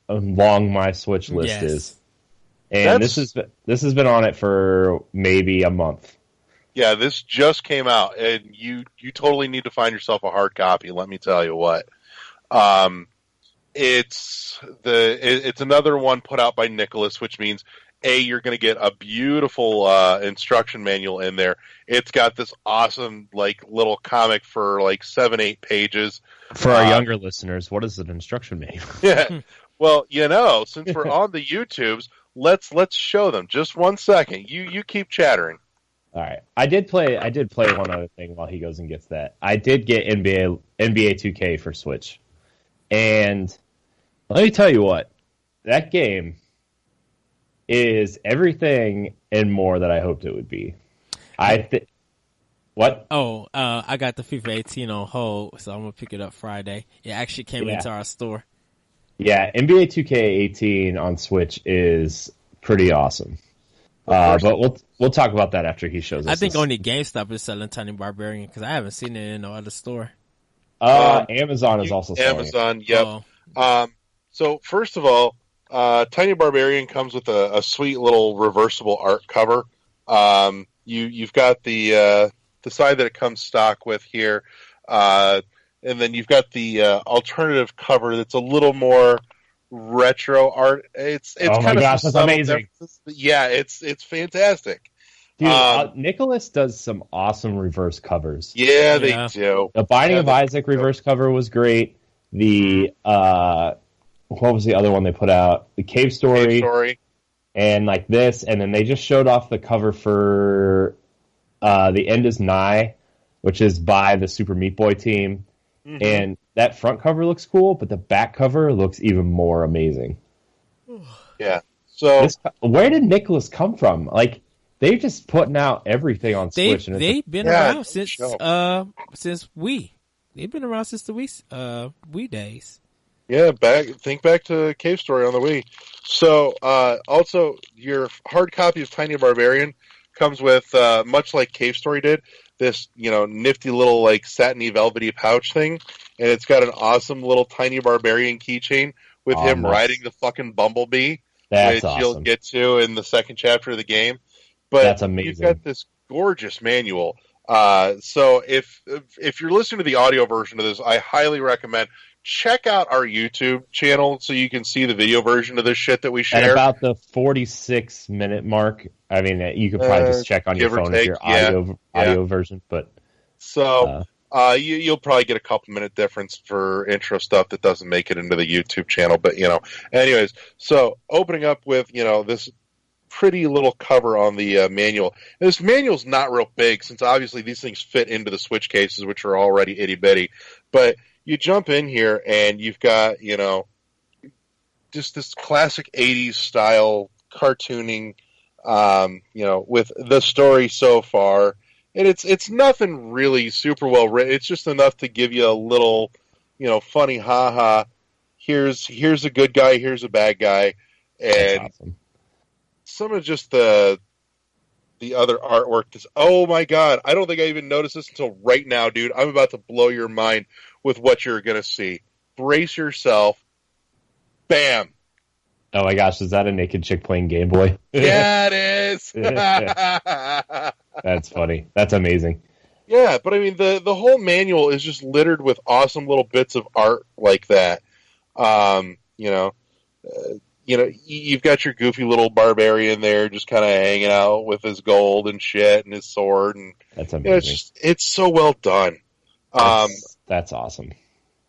long my Switch list is, and this has been on it for maybe a month. Yeah, this just came out, and you totally need to find yourself a hard copy. Let me tell you what. It's another one put out by Nicholas, which means you're going to get a beautiful instruction manual in there. It's got this awesome little comic for 7-8 pages. For our younger listeners, what is an instruction manual? Yeah. Well, since we're on the YouTubes, let's show them. Just 1 second. You keep chattering. All right. I did play one other thing while he goes and gets that. I did get NBA 2K for Switch. And let me tell you what, that game is everything and more that I hoped it would be. What? Oh, I got the FIFA 18 on hold, so I'm gonna pick it up Friday. It actually came into our store. Yeah, NBA 2K18 on Switch is pretty awesome. But we'll talk about that after he shows us. I think only GameStop is selling Tiny Barbarian because I haven't seen it in no other store. Amazon is also selling Amazon, yep. So first of all, Tiny Barbarian comes with a sweet little reversible art cover. You've got the side that it comes stock with here, and then you've got the alternative cover that's a little more retro art. It's oh my gosh, that's amazing! Yeah, it's fantastic. Dude, Nicholas does some awesome reverse covers. Yeah, they do. The Binding of Isaac reverse cover was great. The what was the other one they put out? The Cave Story. And like this, and then they just showed off the cover for The End Is Nigh, which is by the Super Meat Boy team. Mm-hmm. And that front cover looks cool, but the back cover looks even more amazing. Yeah. So where did Nicholas come from? Like, they're just putting out everything on Switch. They've been around since Wii. They've been around since the Wii days. Yeah, think back to Cave Story on the Wii. So, also, your hard copy of Tiny Barbarian comes with, much like Cave Story did, this, nifty little, like, satiny, velvety pouch thing, and it's got an awesome little Tiny Barbarian keychain with him riding the fucking Bumblebee, which you'll get to in the second chapter of the game. But that's amazing. You've got this gorgeous manual. So if you're listening to the audio version of this, I highly recommend check out our YouTube channel so you can see the video version of this shit that we share. At about the 46-minute mark, I mean, you could probably just check on your phone if your audio version. But so you'll probably get a couple-minute difference for intro stuff that doesn't make it into the YouTube channel. But, anyways, so opening up with, this pretty little cover on the manual. And this manual's not real big since obviously these things fit into the Switch cases, which are already itty-bitty. But you jump in here and you've got, just this classic 80s style cartooning, with the story so far. And it's nothing really super well written. It's just enough to give you a little, funny haha. Here's a good guy, here's a bad guy. And awesome. Some of just the other artwork. Oh my god, I don't think I even noticed this until right now, dude. I'm about to blow your mind with what you're going to see. Brace yourself. Bam. Oh my gosh, is that a naked chick playing Game Boy? Yeah, it is. That's funny. That's amazing. Yeah, but I mean, the whole manual is just littered with awesome little bits of art like that. You've got your goofy little barbarian there just kind of hanging out with his gold and shit and his sword. And that's amazing. It's so well done. That's awesome.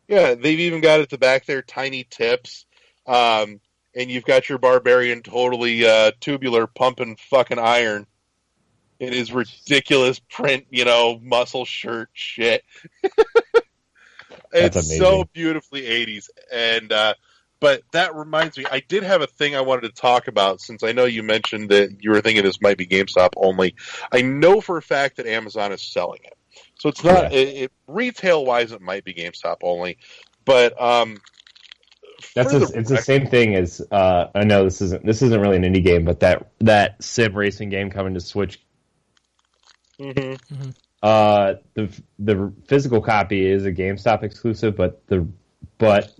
Yeah, they've even got at the back there tiny tips. And you've got your barbarian totally tubular pumping fucking iron in his ridiculous print, muscle shirt shit. It's amazing. So beautifully 80s. And but that reminds me, I did have a thing I wanted to talk about since I know you mentioned that you were thinking this might be GameStop only. I know for a fact that Amazon is selling it. So it's not, retail-wise, it might be GameStop only. But it's the same thing as, I know this isn't really an indie game, but that sim racing game coming to Switch. Mm-hmm. The physical copy is a GameStop exclusive, but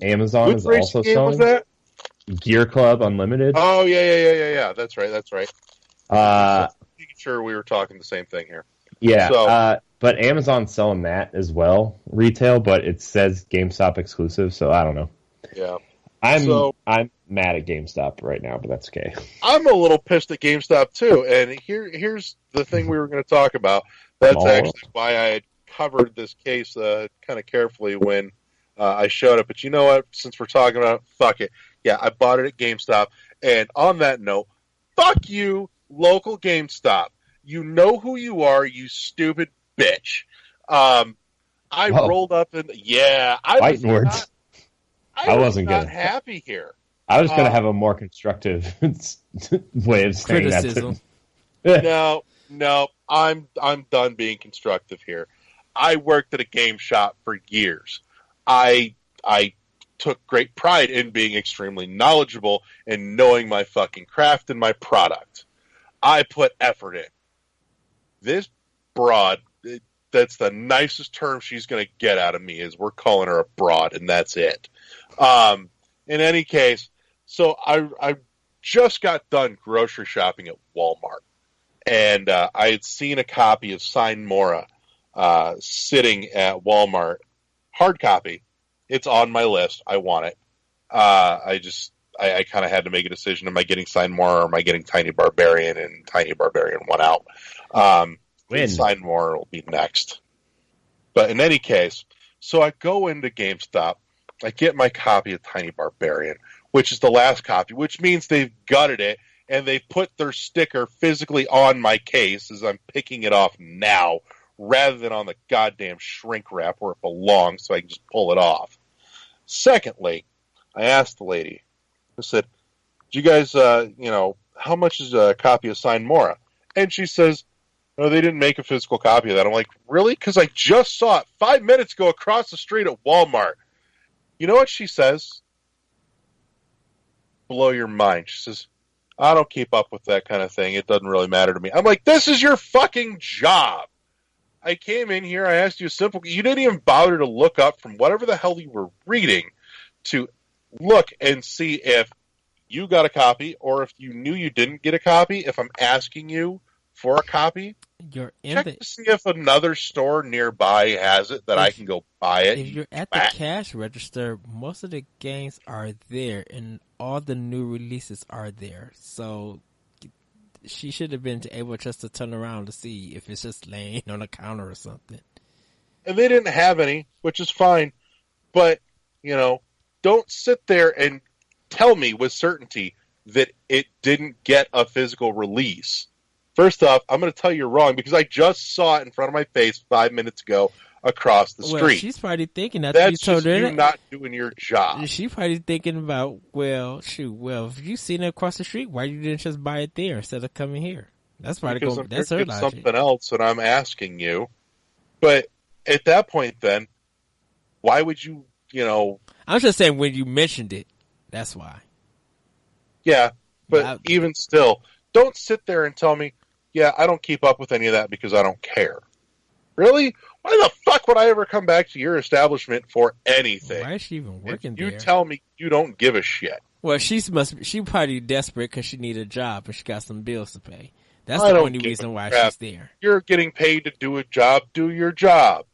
Amazon is also selling. Was that? Gear Club Unlimited. Oh yeah. That's right. Making sure we were talking the same thing here. Yeah. So, but Amazon's selling that as well, retail, but it says GameStop exclusive, so I don't know. Yeah. I'm mad at GameStop right now, but that's okay. I'm a little pissed at GameStop too, and here's the thing we were going to talk about. That's actually why I had covered this case kind of carefully when I showed up. But you know what? Since we're talking about it, fuck it. Yeah, I bought it at GameStop. And on that note, fuck you, local GameStop. You know who you are, you stupid bitch. Rolled up and I wasn't good. Happy here. I was going to have a more constructive way of saying criticism. that. No, no, I'm done being constructive here. I worked at a game shop for years. I took great pride in being extremely knowledgeable and knowing my fucking craft and my product. I put effort in. This broad, that's the nicest term she's going to get out of me, is we're calling her a broad, and that's it. In any case, so I just got done grocery shopping at Walmart, and I had seen a copy of Sign Mora sitting at Walmart, hard copy. It's on my list. I want it. I kind of had to make a decision. Am I getting Sign Mora or am I getting Tiny Barbarian? And Tiny Barbarian won out. Sign Mora will be next. But in any case, so I go into GameStop. I get my copy of Tiny Barbarian, which is the last copy, which means they've gutted it and they put their sticker physically on my case as I'm picking it off now, rather than on the goddamn shrink wrap where it belongs so I can just pull it off. Secondly, I asked the lady, I said, do you guys, how much is a copy of Sign Mora? And she says, no, they didn't make a physical copy of that. I'm like, really? Because I just saw it 5 minutes ago across the street at Walmart. You know what she says? Blow your mind. She says, I don't keep up with that kind of thing. It doesn't really matter to me. I'm like, this is your fucking job. I came in here, I asked you a simple... You didn't even bother to look up from whatever the hell you were reading to look and see if you got a copy or if you knew you didn't get a copy. If I'm asking you for a copy, check to see if another store nearby has it that I can go buy it. If you're at the cash register, most of the games are there and all the new releases are there. So she should have been able just to turn around to see if it's just laying on a counter or something. And they didn't have any, which is fine. But, don't sit there and tell me with certainty that it didn't get a physical release. First off, I'm going to tell you you're wrong because I just saw it in front of my face 5 minutes ago across the street. Well, she's probably thinking that that's just you not doing your job. She's probably thinking about, if you seen it across the street, why you didn't just buy it there instead of coming here? That's probably that's her logic. Something else that I'm asking you. But at that point, then, why would you, I'm just saying when you mentioned it, that's why. Yeah, but even still, don't sit there and tell me, yeah, I don't keep up with any of that because I don't care. Really? Why the fuck would I ever come back to your establishment for anything? Why is she even working there? You tell me you don't give a shit. Well, she probably desperate because she need a job and she got some bills to pay. That's the only reason why she's there. You're getting paid to do a job. Do your job.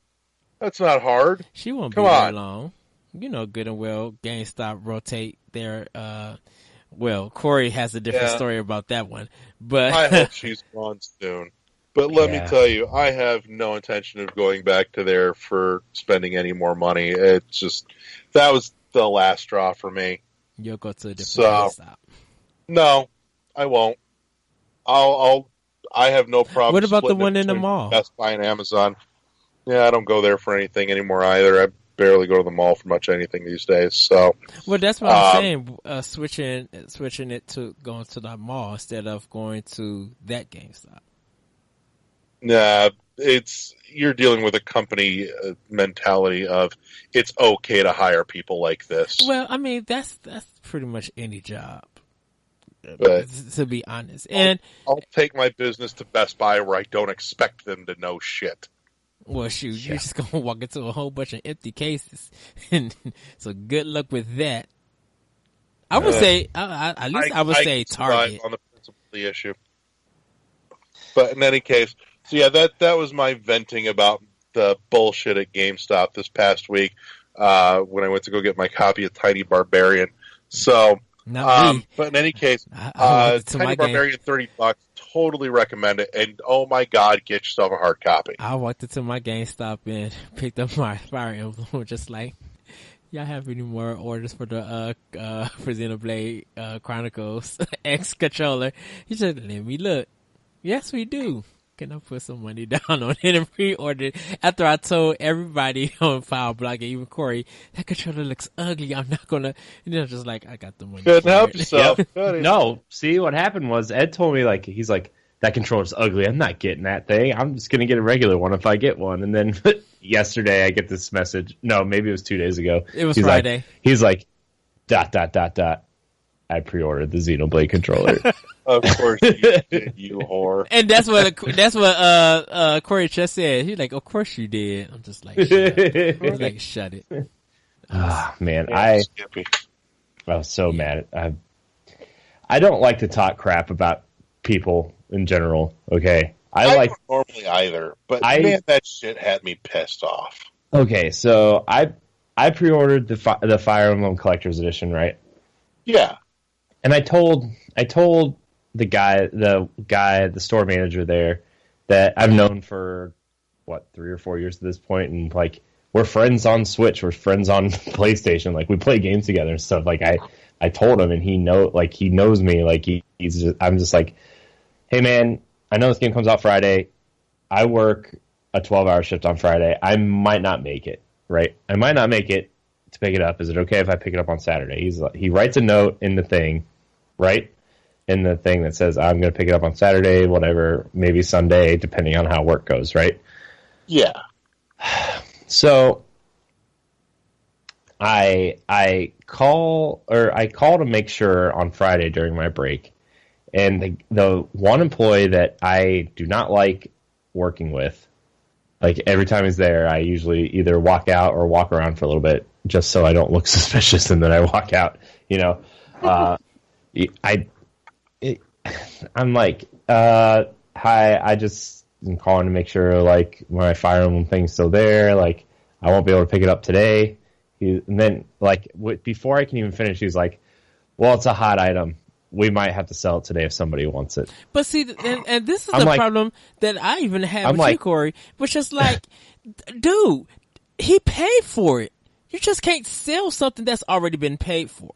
That's not hard. She won't be there long. You know good and well GameStop rotate their... Corey has a different story about that one. But I hope she's gone soon. But let me tell you, I have no intention of going back to there for spending any more money. It's just, that was the last straw for me. You'll go to a different GameStop. No, I won't. I have no problem. What about the one in the mall? Best Buy and Amazon. Yeah, I don't go there for anything anymore either. I barely go to the mall for much anything these days. So, well, that's what I'm saying. Switching it to going to the mall instead of going to that GameStop. Nah, you're dealing with a company mentality of it's okay to hire people like this. Well, I mean that's pretty much any job, but to be honest. And I'll take my business to Best Buy where I don't expect them to know shit. Well, shoot, you're just gonna walk into a whole bunch of empty cases, and so good luck with that. I would say, at least I would say Target on the principle of the issue. But in any case, so yeah, that was my venting about the bullshit at GameStop this past week when I went to go get my copy of Tiny Barbarian. So, but in any case, Tiny Barbarian, $30, totally recommend it. And oh my God, get yourself a hard copy. I walked into my GameStop and picked up my Fire Emblem, just like, y'all have any more orders for the for Xenoblade Chronicles X controller? He said, let me look. Yes, we do. Can I put some money down on it and pre-order it? After I told everybody on File Blog, and even Corey, that controller looks ugly. I'm not gonna, just like, I got the money. Couldn't help yourself. No, see, what happened was Ed told me, he's like, that controller's ugly. I'm not getting that thing. I'm just going to get a regular one if I get one. And then yesterday I get this message. No, maybe it was 2 days ago. It was Friday. He's like, ... I pre-ordered the Xenoblade controller. Of course you did, you whore. And that's what Corey just said. He's like, of course you did. I'm just like, shut it. Ah, man, Yeah, I was so mad. I don't like to talk crap about people in general. Okay, I don't normally either, but man, that shit had me pissed off. Okay, so I pre-ordered the Fire Emblem Collector's Edition, right? Yeah, and I told the store manager there that I've known for 3 or 4 years at this point, and like we're friends on Switch, we're friends on PlayStation, like we play games together and stuff. Like I told him, and he knows me. Like I'm just like, hey man, I know this game comes out Friday. I work a 12-hour shift on Friday. I might not make it. Right, I might not make it to pick it up. Is it okay if I pick it up on Saturday? He writes a note in the thing, right? In the thing that says I'm going to pick it up on Saturday, whatever, maybe Sunday, depending on how work goes, right? Yeah. So I call to make sure on Friday during my break, and the one employee that I do not like working with, like every time he's there, I usually either walk out or walk around for a little bit just so I don't look suspicious, and then I walk out. You know, I'm like, hi, I just am calling to make sure like my Fire Emblem thing's still there. Like I won't be able to pick it up today. And then like before I can even finish, he's like, well, it's a hot item. We might have to sell it today if somebody wants it. But see, and this is the problem that I even have with you, Corey, which is like, dude, he paid for it. You just can't sell something that's already been paid for.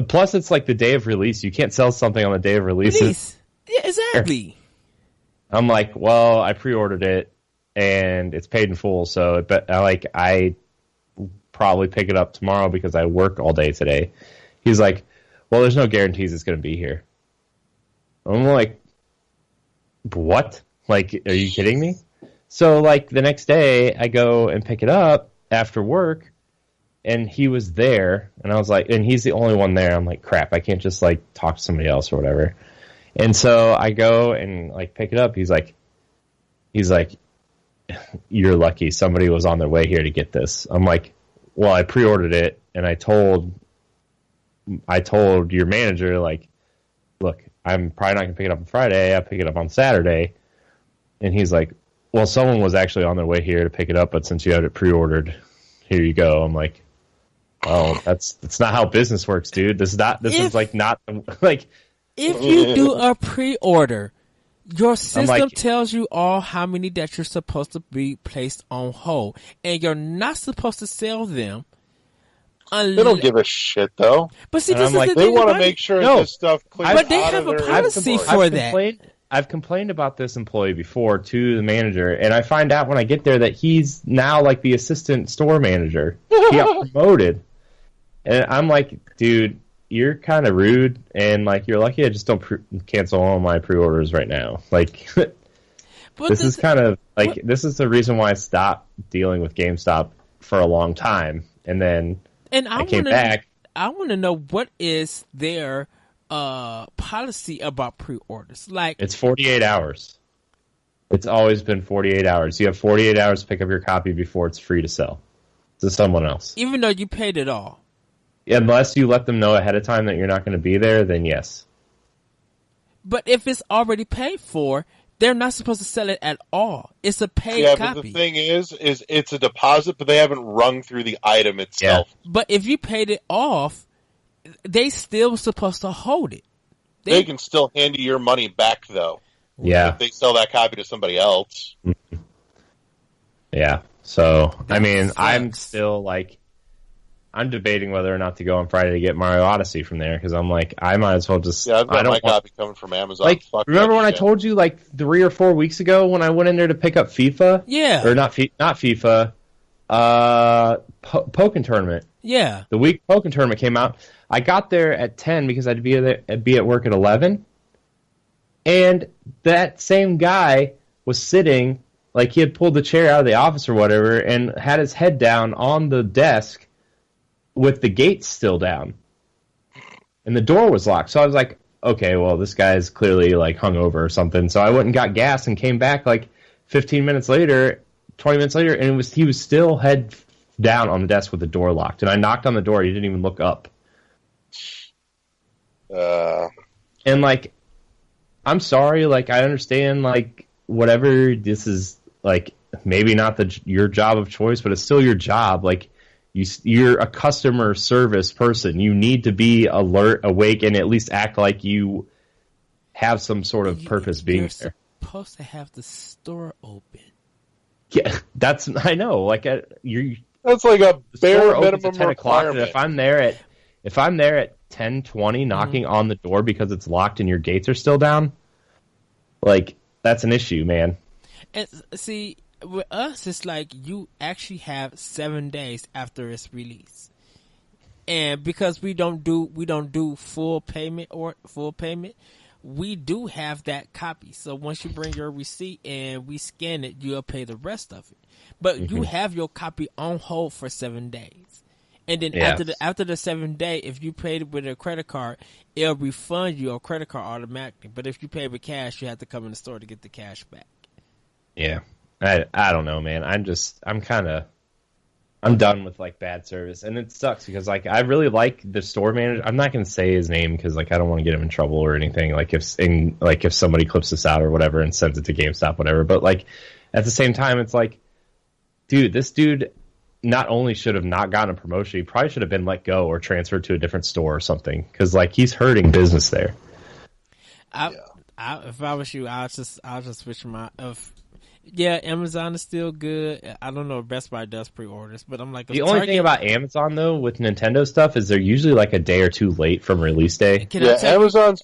Plus, it's like the day of release. You can't sell something on the day of release. Yeah, exactly. I'm like, well, I pre-ordered it, and it's paid in full, so I probably pick it up tomorrow because I work all day today. He's like, well, there's no guarantees it's going to be here. I'm like, what? Like, are you kidding me? So, like, the next day, I go and pick it up after work, and he was there, and I was like, and he's the only one there. I'm like, crap, I can't just, like, talk to somebody else or whatever. And so I go and, like, pick it up. He's like, you're lucky. Somebody was on their way here to get this. I'm like, well, I pre-ordered it, and I told your manager, like, look, I'm probably not going to pick it up on Friday. I'll pick it up on Saturday. And he's like, well, someone was actually on their way here to pick it up, but since you had it pre-ordered, here you go. I'm like, oh, that's not how business works, dude. If you do a pre-order, your system tells you all how many that you're supposed to be placed on hold, and you're not supposed to sell them. They don't give a shit, though. But see, this is the thing. They want to make sure this stuff clears. But they have a policy for that. I've complained about this employee before to the manager, and I find out when I get there that he's now like the assistant store manager. He got promoted, and I'm like, dude, you're kind of rude, and like you're lucky I just don't cancel all my pre-orders right now. Like, this is kind of like this is the reason why I stopped dealing with GameStop for a long time, and then. And I came back. I want to know what is their policy about pre-orders. Like, it's 48 hours. It's always been 48 hours. You have 48 hours to pick up your copy before it's free to sell to someone else. Even though you paid it all. Unless you let them know ahead of time that you're not going to be there, then yes. But if it's already paid for, they're not supposed to sell it at all. It's a paid copy. But the thing is it's a deposit, but they haven't rung through the item itself. Yeah. But if you paid it off, they still supposed to hold it. They can still hand you your money back, though. Yeah. If they sell that copy to somebody else. Yeah. So, I mean, sucks. I'm still like, I'm debating whether or not to go on Friday to get Mario Odyssey from there, because I'm like, I might as well just... Yeah, I've got my copy coming from Amazon. Like, remember when I told you, like, 3 or 4 weeks ago when I went in there to pick up FIFA? Yeah. Or not FIFA, Pokken Tournament. Yeah. The week Pokken Tournament came out. I got there at 10 because I'd be at work at 11. And that same guy was sitting, like he had pulled the chair out of the office or whatever, and had his head down on the desk with the gates still down. And the door was locked. So I was like, okay, well, this guy's clearly like hungover or something. So I went and got gas and came back like 15 minutes later, 20 minutes later, and he was still head down on the desk with the door locked. And I knocked on the door. He didn't even look up. And like, I'm sorry. Like, I understand. Like, whatever. This is like maybe not your job of choice, but it's still your job. Like, you're a customer service person. You need to be alert, awake, and at least act like you have some sort of purpose being there. You're supposed to have the store open. Yeah, I know. Like that's like a bare minimum requirement. If I'm there at 10:20 knocking on the door because it's locked and your gates are still down, like that's an issue, man. And see, with us, it's like you actually have 7 days after its release, and because we don't do full payment, we do have that copy. So once you bring your receipt and we scan it, you'll pay the rest of it. But you have your copy on hold for 7 days, and then after the 7 day, if you paid it with a credit card, it'll refund you a credit card automatically. But if you pay with cash, you have to come in the store to get the cash back. Yeah. I don't know, man. I'm done with like bad service, and it sucks because like I really like the store manager. I'm not going to say his name because like I don't want to get him in trouble or anything. Like if somebody clips this out or whatever and sends it to GameStop, whatever. But like at the same time, it's like, dude, this dude not only should have not gotten a promotion, he probably should have been let go or transferred to a different store or something because like he's hurting business there. If I was you, I'll just switch my. Yeah, Amazon is still good. I don't know if Best Buy does pre-orders, but I'm like... The only thing about Amazon, though, with Nintendo stuff is they're usually like a day or two late from release day. Amazon is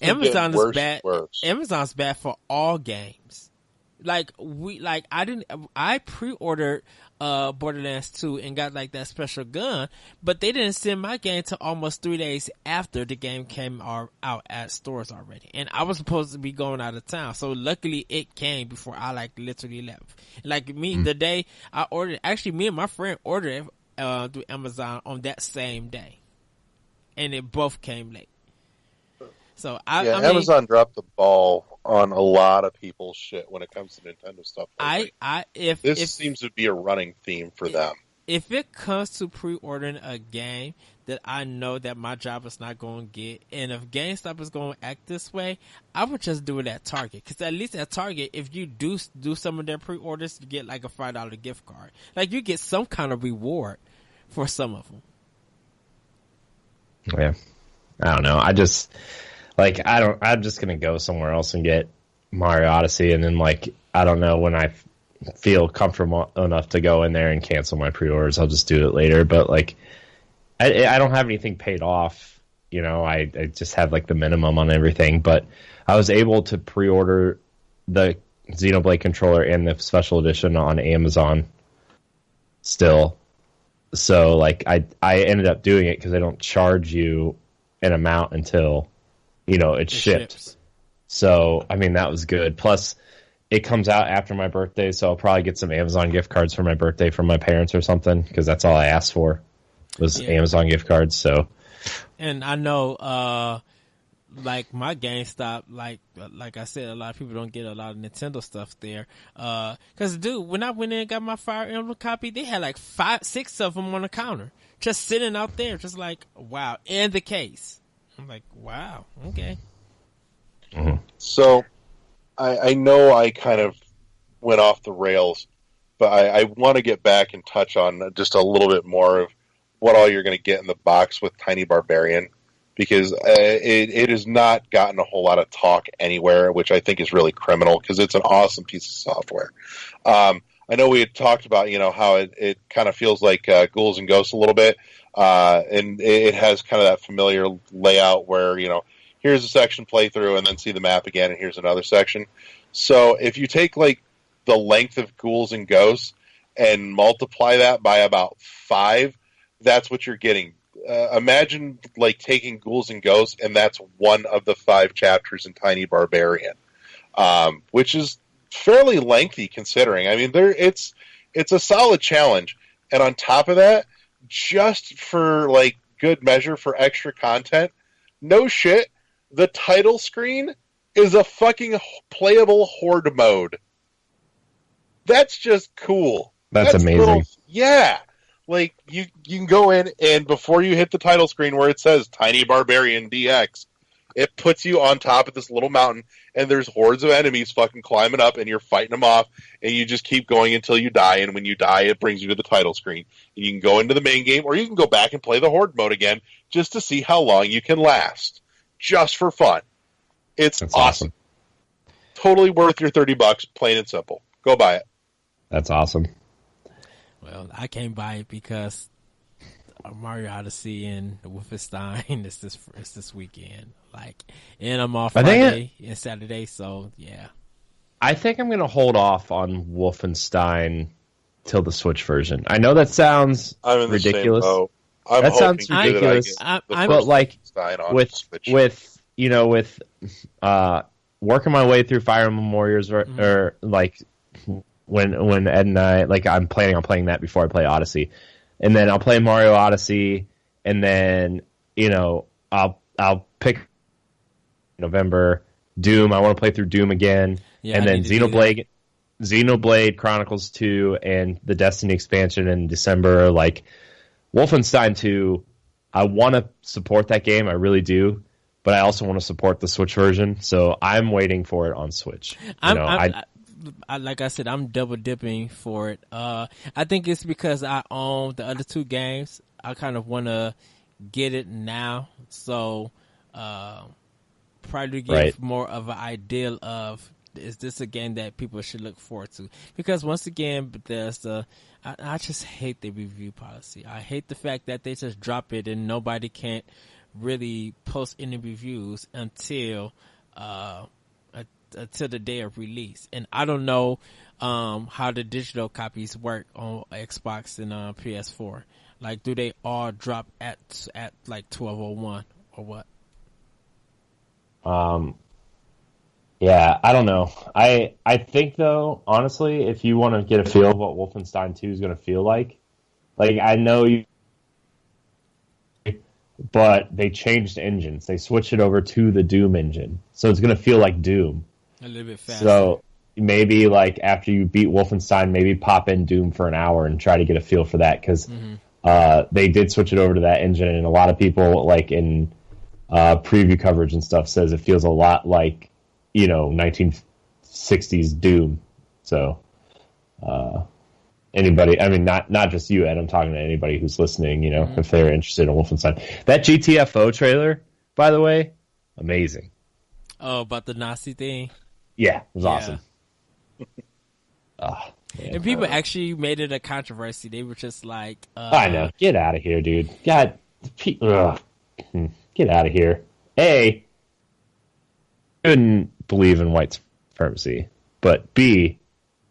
bad. Amazon's bad for all games. I pre-ordered Borderlands 2 and got like that special gun, but they didn't send my game to almost 3 days after the game came out at stores already, and I was supposed to be going out of town, so luckily it came before I like literally left. Like me, the day I ordered, actually me and my friend ordered it through Amazon on that same day, and it both came late. So I mean, Amazon dropped the ball on a lot of people's shit when it comes to Nintendo stuff. This seems to be a running theme for them. If it comes to pre-ordering a game that I know that my job is not going to get, and if GameStop is going to act this way, I would just do it at Target. Because at least at Target, if you do some of their pre-orders, you get like a $5 gift card. Like you get some kind of reward for some of them. Yeah, I don't know. I'm just gonna go somewhere else and get Mario Odyssey, and then like I don't know, when I feel comfortable enough to go in there and cancel my pre-orders, I'll just do it later. But like I don't have anything paid off, you know. I just have like the minimum on everything. But I was able to pre-order the Xenoblade controller and the special edition on Amazon still. So like I ended up doing it because they don't charge you an amount until, you know, it ships. So, I mean, that was good. Plus, it comes out after my birthday, so I'll probably get some Amazon gift cards for my birthday from my parents or something, because that's all I asked for was Amazon gift cards. So, and I know, like my GameStop, like I said, a lot of people don't get a lot of Nintendo stuff there. Because, dude, when I went in and got my Fire Emblem copy, they had like 5-6 of them on the counter, just sitting out there, just like, wow, and the case. I'm like, wow, okay. Mm-hmm. So, I know I kind of went off the rails, but I want to get back and touch on just a little bit more of what all you're going to get in the box with Tiny Barbarian, because it has not gotten a whole lot of talk anywhere, which I think is really criminal, because it's an awesome piece of software. I know we had talked about, you know, how it kind of feels like Ghouls and Ghosts a little bit, and it has kind of that familiar layout where, you know, here's a section playthrough and then see the map again, and here's another section. So if you take like the length of Ghouls and Ghosts and multiply that by about 5, that's what you're getting. Imagine like taking Ghouls and Ghosts, and that's one of the 5 chapters in Tiny Barbarian. which is fairly lengthy considering. I mean, it's a solid challenge, and on top of that, just for like good measure for extra content, no shit, the title screen is a fucking playable horde mode. That's just cool. That's amazing. Yeah. Like, you can go in, and before you hit the title screen where it says Tiny Barbarian DX, it puts you on top of this little mountain, and there's hordes of enemies fucking climbing up, and you're fighting them off, and you just keep going until you die, and when you die, it brings you to the title screen. And you can go into the main game, or you can go back and play the horde mode again, just to see how long you can last. Just for fun. It's awesome. Totally worth your $30, plain and simple. Go buy it. That's awesome. Well, I can't buy it because Mario Odyssey and Wolfenstein is this weekend. Like, and I'm off Friday and Saturday, so yeah. I think I'm gonna hold off on Wolfenstein till the Switch version. I know that sounds ridiculous. That sounds ridiculous. But like with working my way through Fire Emblem Warriors or like. When Ed and I, like, I'm planning on playing that before I play Odyssey, and then I'll play Mario Odyssey, and then I'll pick November Doom. I want to play through Doom again, and then Xenoblade Chronicles 2 and the Destiny expansion in December. Like Wolfenstein 2, I want to support that game, I really do, but I also want to support the Switch version, so I'm waiting for it on Switch. Like I said, I'm double dipping for it. I think it's because I own the other two games. I kind of want to get it now, so probably get more of an idea of, is this a game that people should look forward to? Because once again, Bethesda, I just hate the review policy. I hate the fact that they just drop it and nobody can't really post any reviews until the day of release. And I don't know how the digital copies work on Xbox and PS4. Like, do they all drop at like 12:01 or what? Yeah, I don't know. I think though, honestly, if you want to get a feel of what Wolfenstein 2 is going to feel like I know you, but they changed engines. They switched it over to the Doom engine, so it's going to feel like Doom. A little bit faster. So maybe like after you beat Wolfenstein, maybe pop in Doom for an hour and try to get a feel for that, because they did switch it over to that engine, and a lot of people like in preview coverage and stuff says it feels a lot like 1960s Doom. So anybody, I mean not just you, Ed, I'm talking to anybody who's listening, if they're interested in Wolfenstein. That GTFO trailer, by the way, amazing. Oh, about the Nazi thing? Yeah, it was awesome. And people actually made it a controversy. They were just like... I know. Get out of here, dude. God. Get out of here. A, couldn't believe in white supremacy. But B,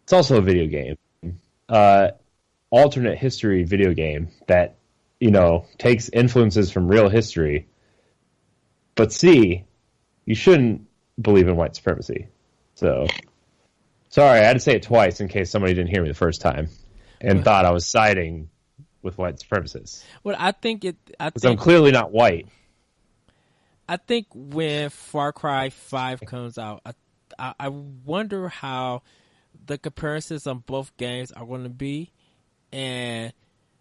it's also a video game. Alternate history video game that, takes influences from real history. But C, you shouldn't believe in white supremacy. So, sorry, I had to say it twice in case somebody didn't hear me the first time and thought I was siding with white supremacists. Well, I think I'm clearly not white. I think when Far Cry 5 comes out, I wonder how the comparisons on both games are going to be, and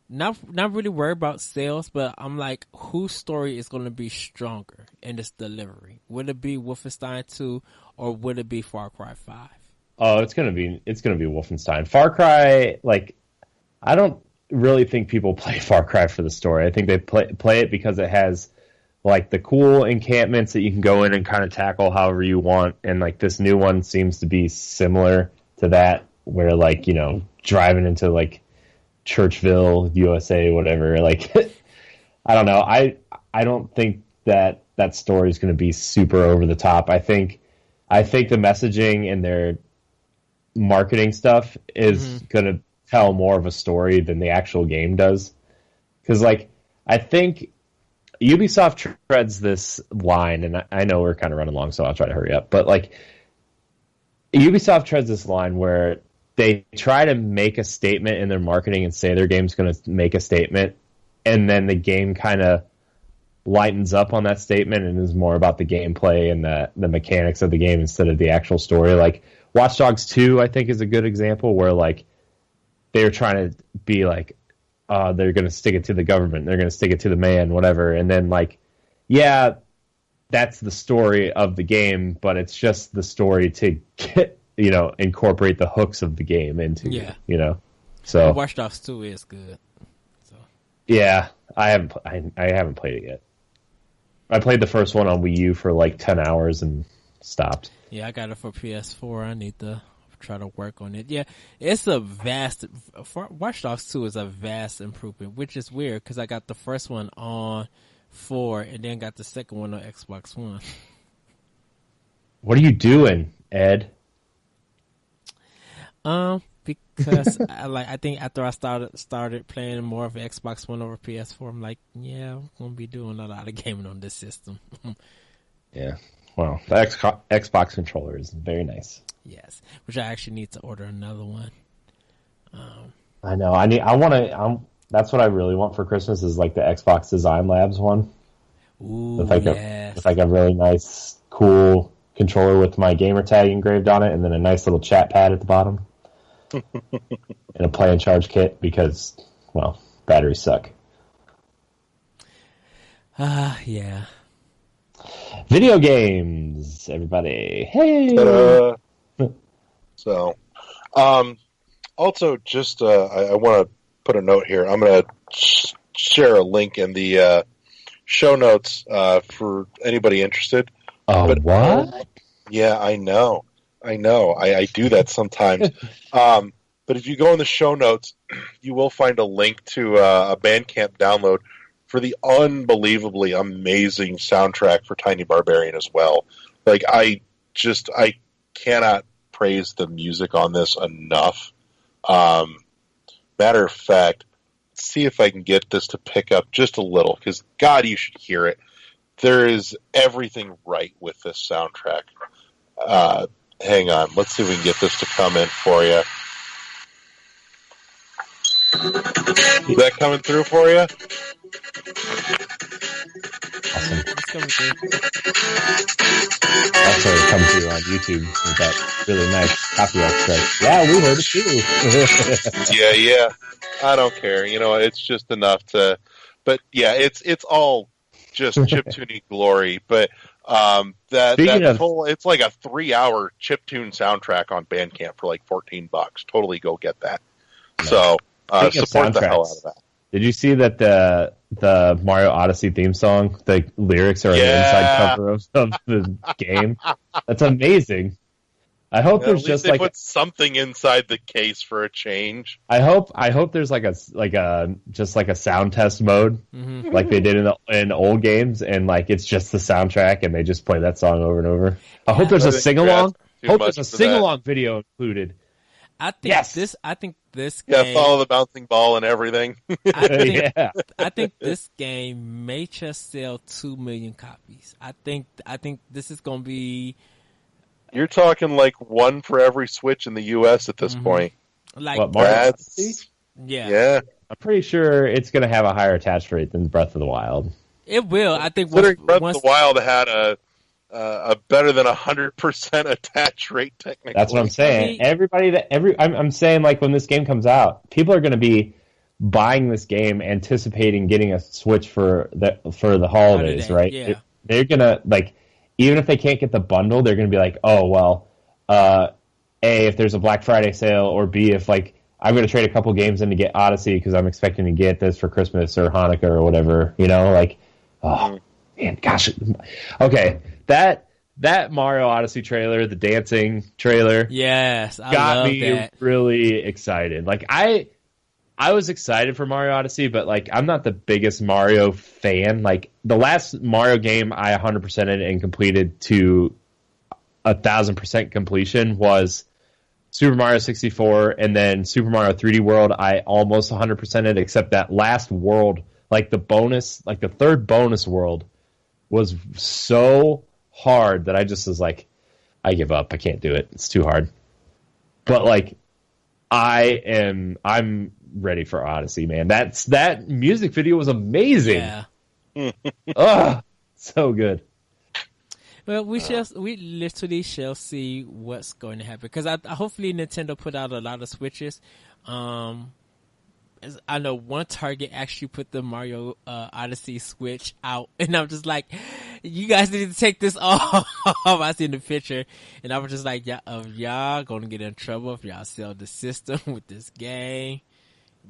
not really worried about sales, but I'm like, whose story is going to be stronger in this delivery? Would it be Wolfenstein 2 or would it be Far Cry 5? Oh, it's gonna be Wolfenstein. Far Cry, like, I don't really think people play Far Cry for the story. I think they play it because it has like the cool encampments that you can go in and kind of tackle however you want, and like this new one seems to be similar to that, where like driving into like Churchville, USA, whatever. Like, I don't know. I don't think that story is going to be super over the top. I think the messaging and their marketing stuff is going to tell more of a story than the actual game does. Because, like, I think Ubisoft treads this line, and I know we're kind of running long, so I'll try to hurry up. But, like, Ubisoft treads this line where they try to make a statement in their marketing and say their game's going to make a statement, and then the game kind of lightens up on that statement and is more about the gameplay and the mechanics of the game instead of the actual story. Like Watch Dogs 2, I think, is a good example where like they were trying to be like, they're going to stick it to the government, they're going to stick it to the man, whatever, and then like, yeah, that's the story of the game, but it's just the story to get, incorporate the hooks of the game into it, So Watch Dogs 2 is good. So yeah, I haven't played it yet. I played the first one on Wii U for like 10 hours and stopped. Yeah, I got it for PS4. I need to try to work on it. Yeah, it's a vast. Watch Dogs 2 is a vast improvement, which is weird because I got the first one on 4 and then got the second one on Xbox One. What are you doing, Ed? Because I think after I started playing more of Xbox One over PS4, I'm like, yeah, I'm gonna be doing a lot of gaming on this system. Yeah. Well, the Xbox controller is very nice. Yes, which I actually need to order another one. I know. That's what I really want for Christmas is like the Xbox Design Labs one. Ooh, with like yes. a really nice, cool controller with my gamer tag engraved on it, and then a nice little chat pad at the bottom. And a play and charge kit because, well, batteries suck. Yeah. Video games, everybody. Hey! So, also, just I want to put a note here. I'm going to share a link in the show notes for anybody interested. Oh, what? Yeah, I know. I do that sometimes. But if you go in the show notes, you will find a link to a Bandcamp download for the unbelievably amazing soundtrack for Tiny Barbarian as well. Like, I cannot praise the music on this enough. Matter of fact, see if I can get this to pick up just a little, because, God, you should hear it. There is everything right with this soundtrack. Hang on. Let's see if we can get this to come in for you. Is that coming through for you? Awesome. It's coming through. Also, it comes through on YouTube with that really nice copyright strike. Yeah, we heard it too. Yeah. I don't care. It's just enough to... But, yeah, it's all just chiptune glory. But it's like a 3-hour chiptune soundtrack on Bandcamp for like $14. Totally go get that. Nice. So, support the hell out of that. Did you see that the Mario Odyssey theme song, the lyrics are on the inside cover of the game? That's amazing. I hope there's just they put something inside the case for a change. I hope there's like a sound test mode, like they did in old games, and like it's just the soundtrack, and they just play that song over and over. I hope there's a sing along. Hope there's a sing along video included. I think this game. Yeah, follow the bouncing ball and everything. I think this game may just sell 2 million copies. I think this is going to be. You're talking like one for every Switch in the U.S. at this point. Like what, Mario? Yeah. I'm pretty sure it's going to have a higher attach rate than Breath of the Wild. It will. I think Breath of the Wild had a better than 100% attach rate technically. That's what I'm saying. I'm saying, like, when this game comes out, people are going to be buying this game anticipating getting a Switch for the holidays, right? Yeah. They're going to, like, even if they can't get the bundle, they're going to be like, oh, well, A, if there's a Black Friday sale, or B, if, like, I'm going to trade a couple games in to get Odyssey because I'm expecting to get this for Christmas or Hanukkah or whatever, like, oh, man, gosh. Okay, that Mario Odyssey trailer, the dancing trailer, yes, I got love me that. really excited. Like, I was excited for Mario Odyssey, but, like, I'm not the biggest Mario fan. Like, the last Mario game I 100%ed and completed to 1,000% completion was Super Mario 64, and then Super Mario 3D World I almost 100%ed, except that last world, like, the third bonus world was so hard that I just was like, I give up. I can't do it. It's too hard. But like, I'm ready for Odyssey, man. That music video was amazing. Yeah. Ugh, so good. Well, we literally shall see what's going to happen because hopefully Nintendo put out a lot of Switches. I know one Target actually put the Mario Odyssey Switch out, and I'm just like, you guys need to take this off. I seen the picture, and I was just like, y'all gonna get in trouble if y'all sell the system with this game.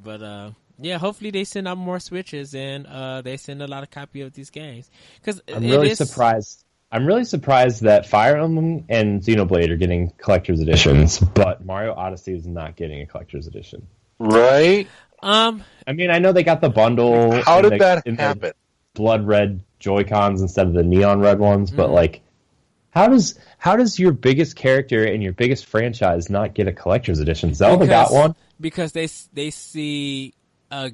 But yeah, hopefully they send out more Switches and they send a lot of copy of these games. Because I'm really surprised. I'm really surprised that Fire Emblem and Xenoblade are getting collector's editions, but Mario Odyssey is not getting a collector's edition. Right? I mean, I know they got the bundle. How did that happen? Blood red Joy-Cons instead of the neon red ones, but like, how does your biggest character and your biggest franchise not get a collector's edition? Zelda got one because they see a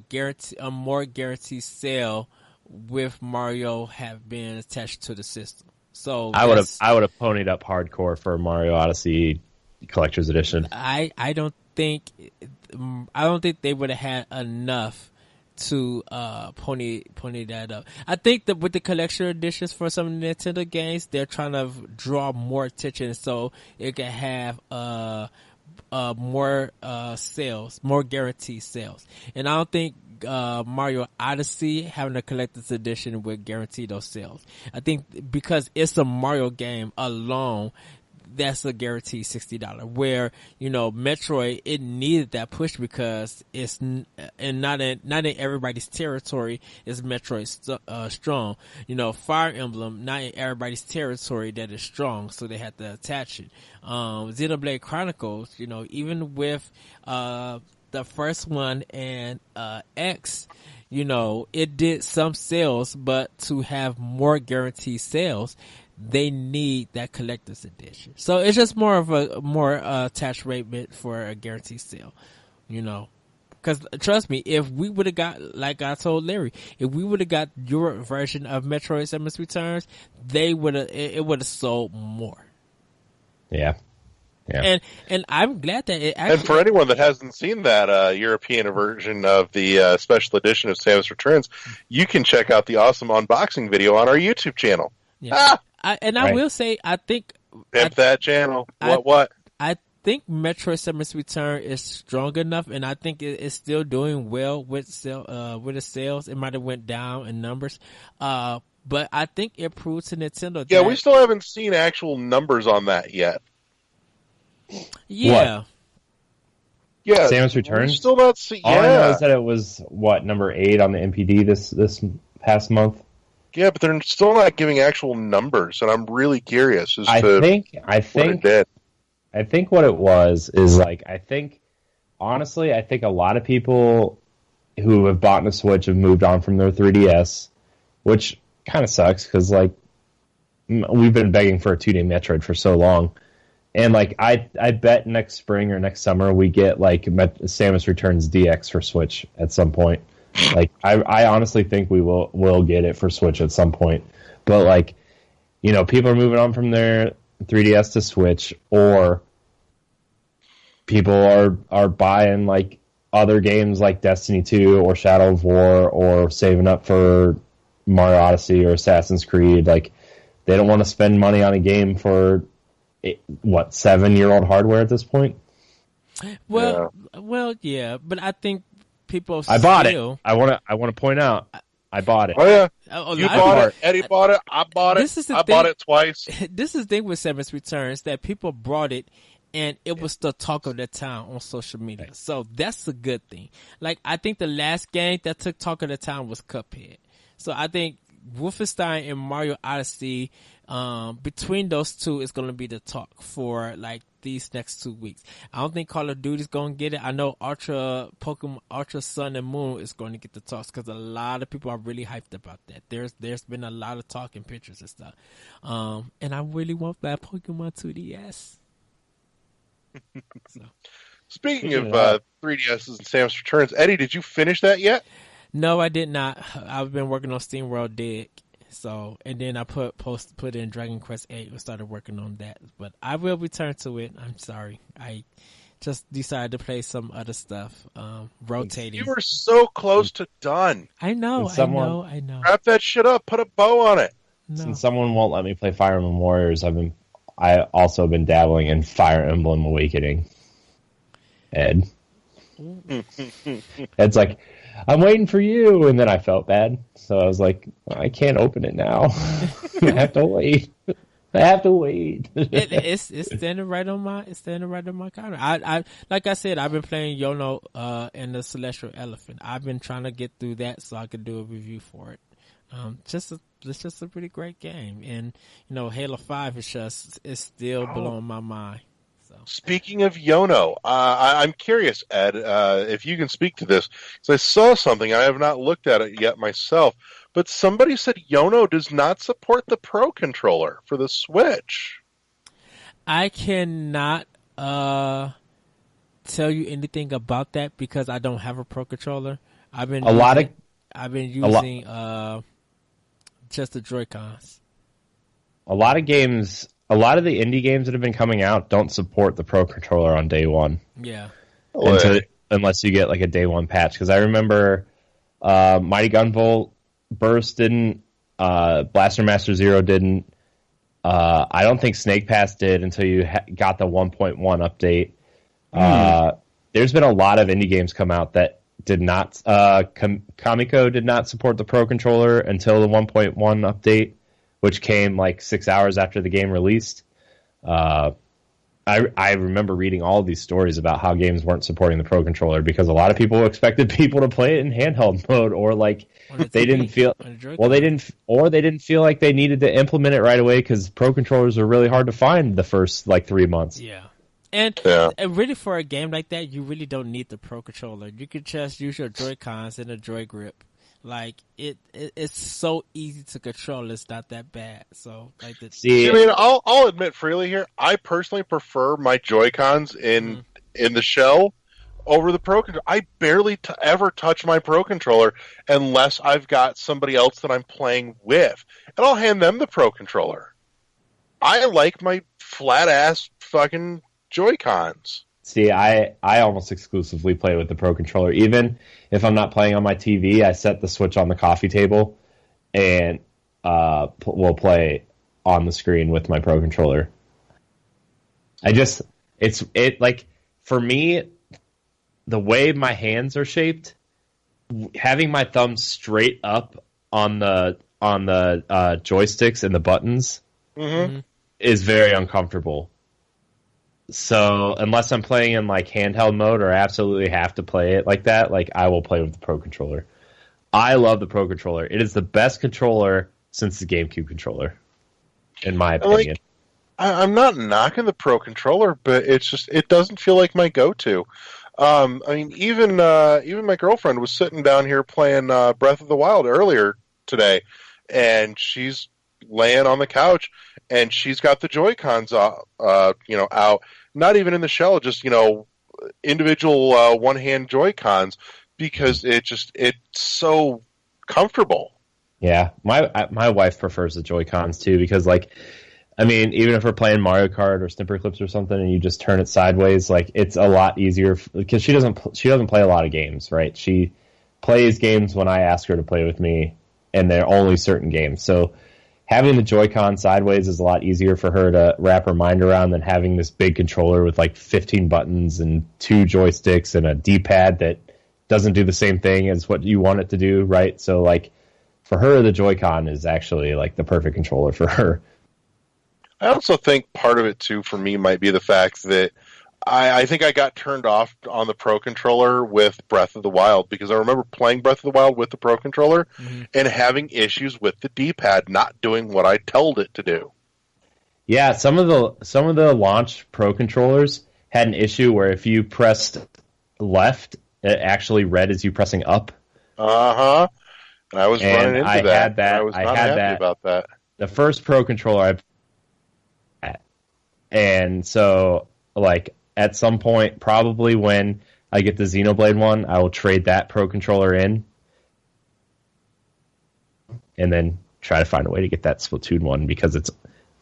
more guaranteed sale with Mario have been attached to the system. So I would have ponied up hardcore for Mario Odyssey collector's edition. I don't think they would have had enough to pony that up. I think that with the collection editions for some of the Nintendo games, they're trying to draw more attention so it can have more sales, more guaranteed sales. And I don't think Mario Odyssey having a collector's edition would guarantee those sales. I think because it's a Mario game alone, that's a guaranteed $60. Where Metroid, it needed that push because it's not in everybody's territory is Metroid strong. Fire Emblem, not in everybody's territory that is strong, so they had to attach it. Xenoblade Chronicles, even with the first one and X, it did some sales, but to have more guaranteed sales, they need that collector's edition. So it's just more of a attach rate for a guaranteed sale, Because trust me, if we would have got, like I told Larry, if we would have got your version of Metroid Samus Returns, it would have sold more. Yeah. Yeah. And I'm glad that it actually... And for anyone that hasn't seen that European version of the special edition of Samus Returns, you can check out the awesome unboxing video on our YouTube channel. Yeah. I will say, I think... that channel. What? I think Metroid Samus Return is strong enough, and I think it's still doing well with the sales. It might have went down in numbers. But I think it proves to Nintendo that... we still haven't seen actual numbers on that yet. Yeah. What? Yeah. Samus Returns? We're still not seeing... All I know is that it was, number 8 on the MPD this past month? Yeah, but they're still not giving actual numbers, and I'm really curious as to what it did. I think what it was is, honestly, I think a lot of people who have bought a Switch have moved on from their 3DS, which kind of sucks, because, we've been begging for a 2D Metroid for so long. And, I bet next spring or next summer we get, Samus Returns DX for Switch at some point. I honestly think we will get it for Switch at some point. But, people are moving on from their 3DS to Switch, or people are buying, other games like Destiny 2 or Shadow of War, or saving up for Mario Odyssey or Assassin's Creed. They don't want to spend money on a game for... 7-year-old hardware at this point? Well, yeah, but I think people. I bought it. I want to point out, I bought it. Oh yeah, you bought it. Eddie bought it. I bought it. I bought it twice. This is the thing with Samus Returns, that people brought it, and it was the talk of the town on social media. Right. So that's a good thing. I think the last game that took talk of the town was Cuphead. So I think Wolfenstein and Mario Odyssey, between those two, is going to be the talk for these next 2 weeks. I don't think Call of Duty's going to get it. I know Pokemon Ultra Sun and Moon is going to get the talks, because a lot of people are really hyped about that. There's been a lot of talk and pictures and stuff. And I really want that Pokemon 2DS. So. Speaking of 3DSs and Samus Returns, Eddie, did you finish that yet? No, I did not. I've been working on SteamWorld Dig. So, and then I put in Dragon Quest 8 and started working on that. But I will return to it. I'm sorry. I just decided to play some other stuff, rotating. You were so close to done. I know. Wrap that shit up. Put a bow on it. No. Since someone won't let me play Fire Emblem Warriors, I also been dabbling in Fire Emblem Awakening. Ed. Ed's like, I'm waiting for you, and then I felt bad, so I was like, I can't open it now. I have to wait. It's standing right on my counter. I like I said, I've been playing Yono and the Celestial Elephant. I've been trying to get through that so I could do a review for it. It's just a pretty great game, and Halo 5 is still blowing my mind. So. Speaking of Yono, I'm curious, Ed, if you can speak to this, because I saw something. I have not looked at it yet myself, but somebody said Yono does not support the Pro Controller for the Switch. I cannot tell you anything about that because I don't have a Pro Controller. I've been using just the Joy-Cons. A lot of the indie games that have been coming out don't support the Pro Controller on day one. Yeah. Unless you get like a day one patch. Because I remember Mighty Gunvolt Burst didn't, Blaster Master Zero didn't. I don't think Snake Pass did until you got the 1.1 update. There's been a lot of indie games come out that did not. Kamiko did not support the Pro Controller until the 1.1 update, which came like 6 hours after the game released. I remember reading all of these stories about how games weren't supporting the Pro Controller because a lot of people expected people to play it in handheld mode, or like they didn't feel they didn't feel like they needed to implement it right away because Pro Controllers are really hard to find the first like 3 months. Yeah. And really, for a game like that, you really don't need the Pro Controller. You could just use your Joy-Cons and a Joy Grip. Like it's so easy to control. It's not that bad. So like I'll admit freely here. I personally prefer my Joy-Cons in the shell over the Pro Controller. I barely ever touch my Pro Controller unless I've got somebody else that I'm playing with, and I'll hand them the Pro Controller. I like my flat ass fucking Joy-Cons. See, I almost exclusively play with the Pro Controller. Even if I'm not playing on my TV, I set the Switch on the coffee table and we'll play on the screen with my Pro Controller. Like, for me, the way my hands are shaped, having my thumb straight up on the joysticks and the buttons is very uncomfortable. So unless I'm playing in like handheld mode or absolutely have to play it like that, like I will play with the Pro Controller. I love the Pro Controller. It is the best controller since the GameCube controller, in my opinion. I'm not knocking the Pro Controller, but it doesn't feel like my go-to. I mean, even my girlfriend was sitting down here playing Breath of the Wild earlier today, and she's laying on the couch, and she's got the Joy-Cons out, not even in the shell, just individual one-hand Joy-Cons, because it's so comfortable. Yeah, my wife prefers the Joy-Cons too, because even if we're playing Mario Kart or Snipper Clips or something, and you just turn it sideways, like it's a lot easier because she doesn't play a lot of games, right? She plays games when I ask her to play with me, and they're only certain games, so having the Joy-Con sideways is a lot easier for her to wrap her mind around than having this big controller with like 15 buttons and 2 joysticks and a D-pad that doesn't do the same thing as what you want it to do, right? So like for her, the Joy-Con is actually like the perfect controller for her. I also think part of it too for me might be the fact that I think I got turned off on the Pro Controller with Breath of the Wild, because I remember playing Breath of the Wild with the Pro Controller and having issues with the D-pad not doing what I told it to do. Yeah, some of the launch Pro Controllers had an issue where if you pressed left, it actually read as you pressing up. And I was running into that. I was not happy about that. The first Pro Controller and so like at some point, probably when I get the Xenoblade one, I will trade that Pro Controller in and then try to find a way to get that Splatoon one because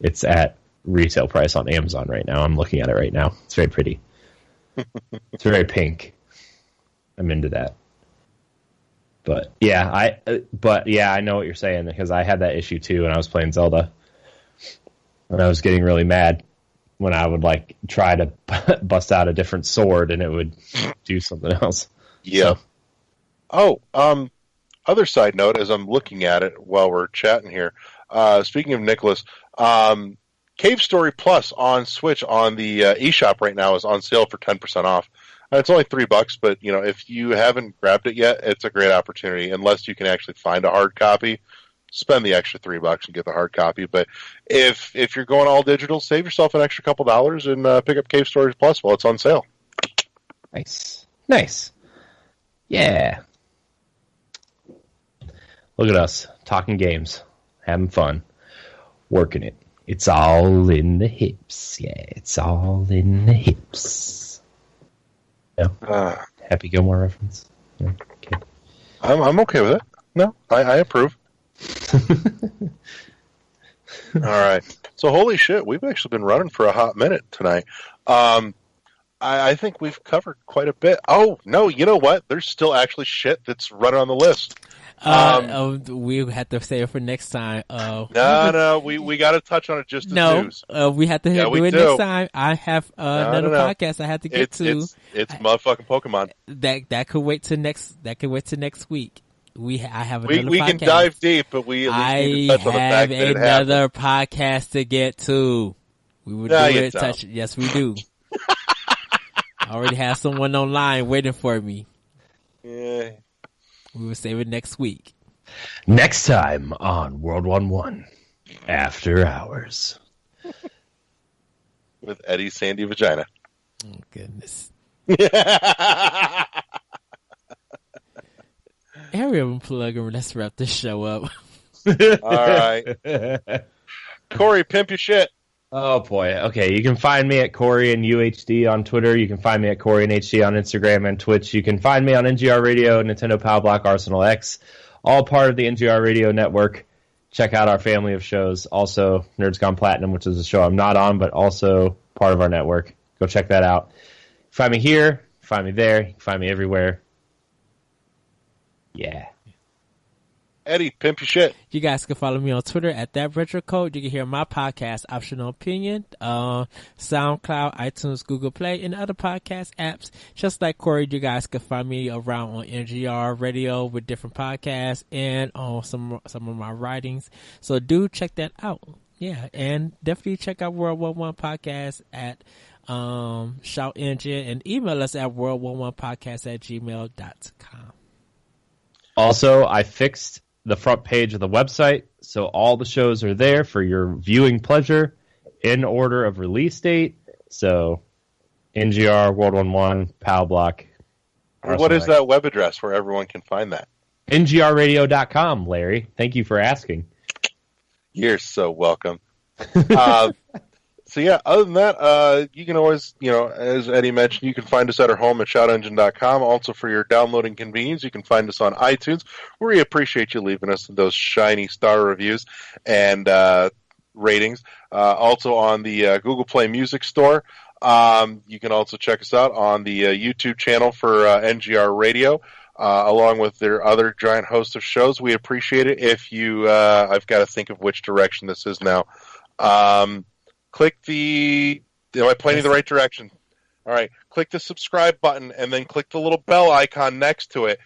it's at retail price on Amazon right now. I'm looking at it right now. It's very pretty. It's very pink. I'm into that. But yeah, I know what you're saying because I had that issue too when I was playing Zelda. And I was getting really mad when I would like try to bust out a different sword and it would do something else. Yeah. So. Other side note, as I'm looking at it while we're chatting here, speaking of Nicholas, Cave Story Plus on Switch on the eShop right now is on sale for 10% off. It's only $3, but if you haven't grabbed it yet, it's a great opportunity. Unless you can actually find a hard copy, spend the extra $3 and get the hard copy. But if you're going all digital, save yourself an extra couple dollars and pick up Cave Story Plus while it's on sale. Nice. Yeah. Look at us talking games, having fun, working it. It's all in the hips. Yeah, it's all in the hips. Yeah. Happy Gilmore reference. Yeah, okay. I'm okay with it. No, I approve. All right. So holy shit, we've actually been running for a hot minute tonight. I think we've covered quite a bit. Oh no, you know what? There's still actually shit that's running on the list. We have to save it for next time. We got to touch on it just as news. We have to do it next time. I have another podcast I have to get to. It's motherfucking Pokemon. That could wait till next. That could wait till next week. I have another podcast. We can dive deep, but we at least need to touch on the fact that it happened. I have another podcast to get to. We would do it. Touch. Yes, we do. I already have someone online waiting for me. Yeah. We will save it next week. Next time on World 1-1 After Hours. With Eddie Sandy Vagina. Oh, goodness. Area plug and let's wrap this show up. All right. Corey, pimp your shit. Oh, boy. Okay, you can find me at Corey and UHD on Twitter. You can find me at Corey and HD on Instagram and Twitch. You can find me on NGR Radio, Nintendo Power Block, Arsenal X, all part of the NGR Radio network. Check out our family of shows. Also, Nerds Gone Platinum, which is a show I'm not on, but also part of our network. Go check that out. Find me here. Find me there. You can find me everywhere. Yeah. Eddie, pimp your shit. You guys can follow me on Twitter at ThatRetroCode. You can hear my podcast, Optional Opinion, SoundCloud, iTunes, Google Play, and other podcast apps. Just like Corey, you guys can find me around on NGR Radio with different podcasts and on some of my writings. So do check that out. Yeah, and definitely check out World 1-1 Podcast at Shout Engine and email us at world11podcast@gmail.com. Also, I fixed the front page of the website, so all the shows are there for your viewing pleasure in order of release date. So, NGR, World 1-1, PAL Block. What is that web address where everyone can find that? NGRradio.com, Larry. Thank you for asking. You're so welcome. So yeah, other than that, you can always, as Eddie mentioned, you can find us at our home at shoutengine.com. Also, for your downloading convenience, you can find us on iTunes, where we appreciate you leaving us those shiny star reviews and ratings. Also on the Google Play Music Store. You can also check us out on the YouTube channel for NGR Radio, along with their other giant host of shows. We appreciate it. If you, I've got to think of which direction this is now. Click the, am I pointing the right direction? All right. Click the subscribe button and then click the little bell icon next to it.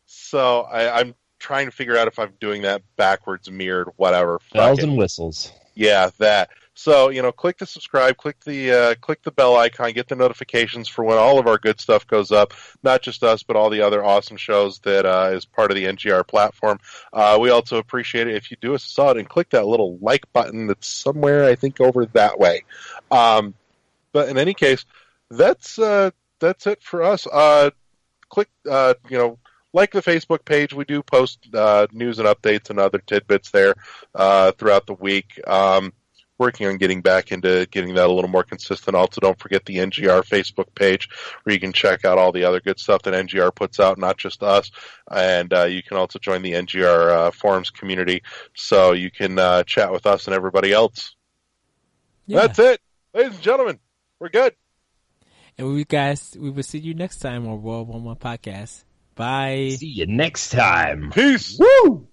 So I'm trying to figure out if I'm doing that backwards, mirrored, whatever. Bells and whistles. Yeah, that. So, click the subscribe, click the bell icon, get the notifications for when all of our good stuff goes up. Not just us, but all the other awesome shows that is part of the NGR platform. We also appreciate it if you do us a solid and click that little like button that's somewhere, I think, over that way. But in any case, that's it for us. Click, like the Facebook page. We do post news and updates and other tidbits there throughout the week. working on getting back into getting that a little more consistent. Also, don't forget the NGR Facebook page where you can check out all the other good stuff that NGR puts out, not just us. And you can also join the NGR forums community so you can chat with us and everybody else. Yeah. That's it. Ladies and gentlemen, we're good. And we will see you next time on World 11 Podcast. Bye. See you next time. Peace. Woo!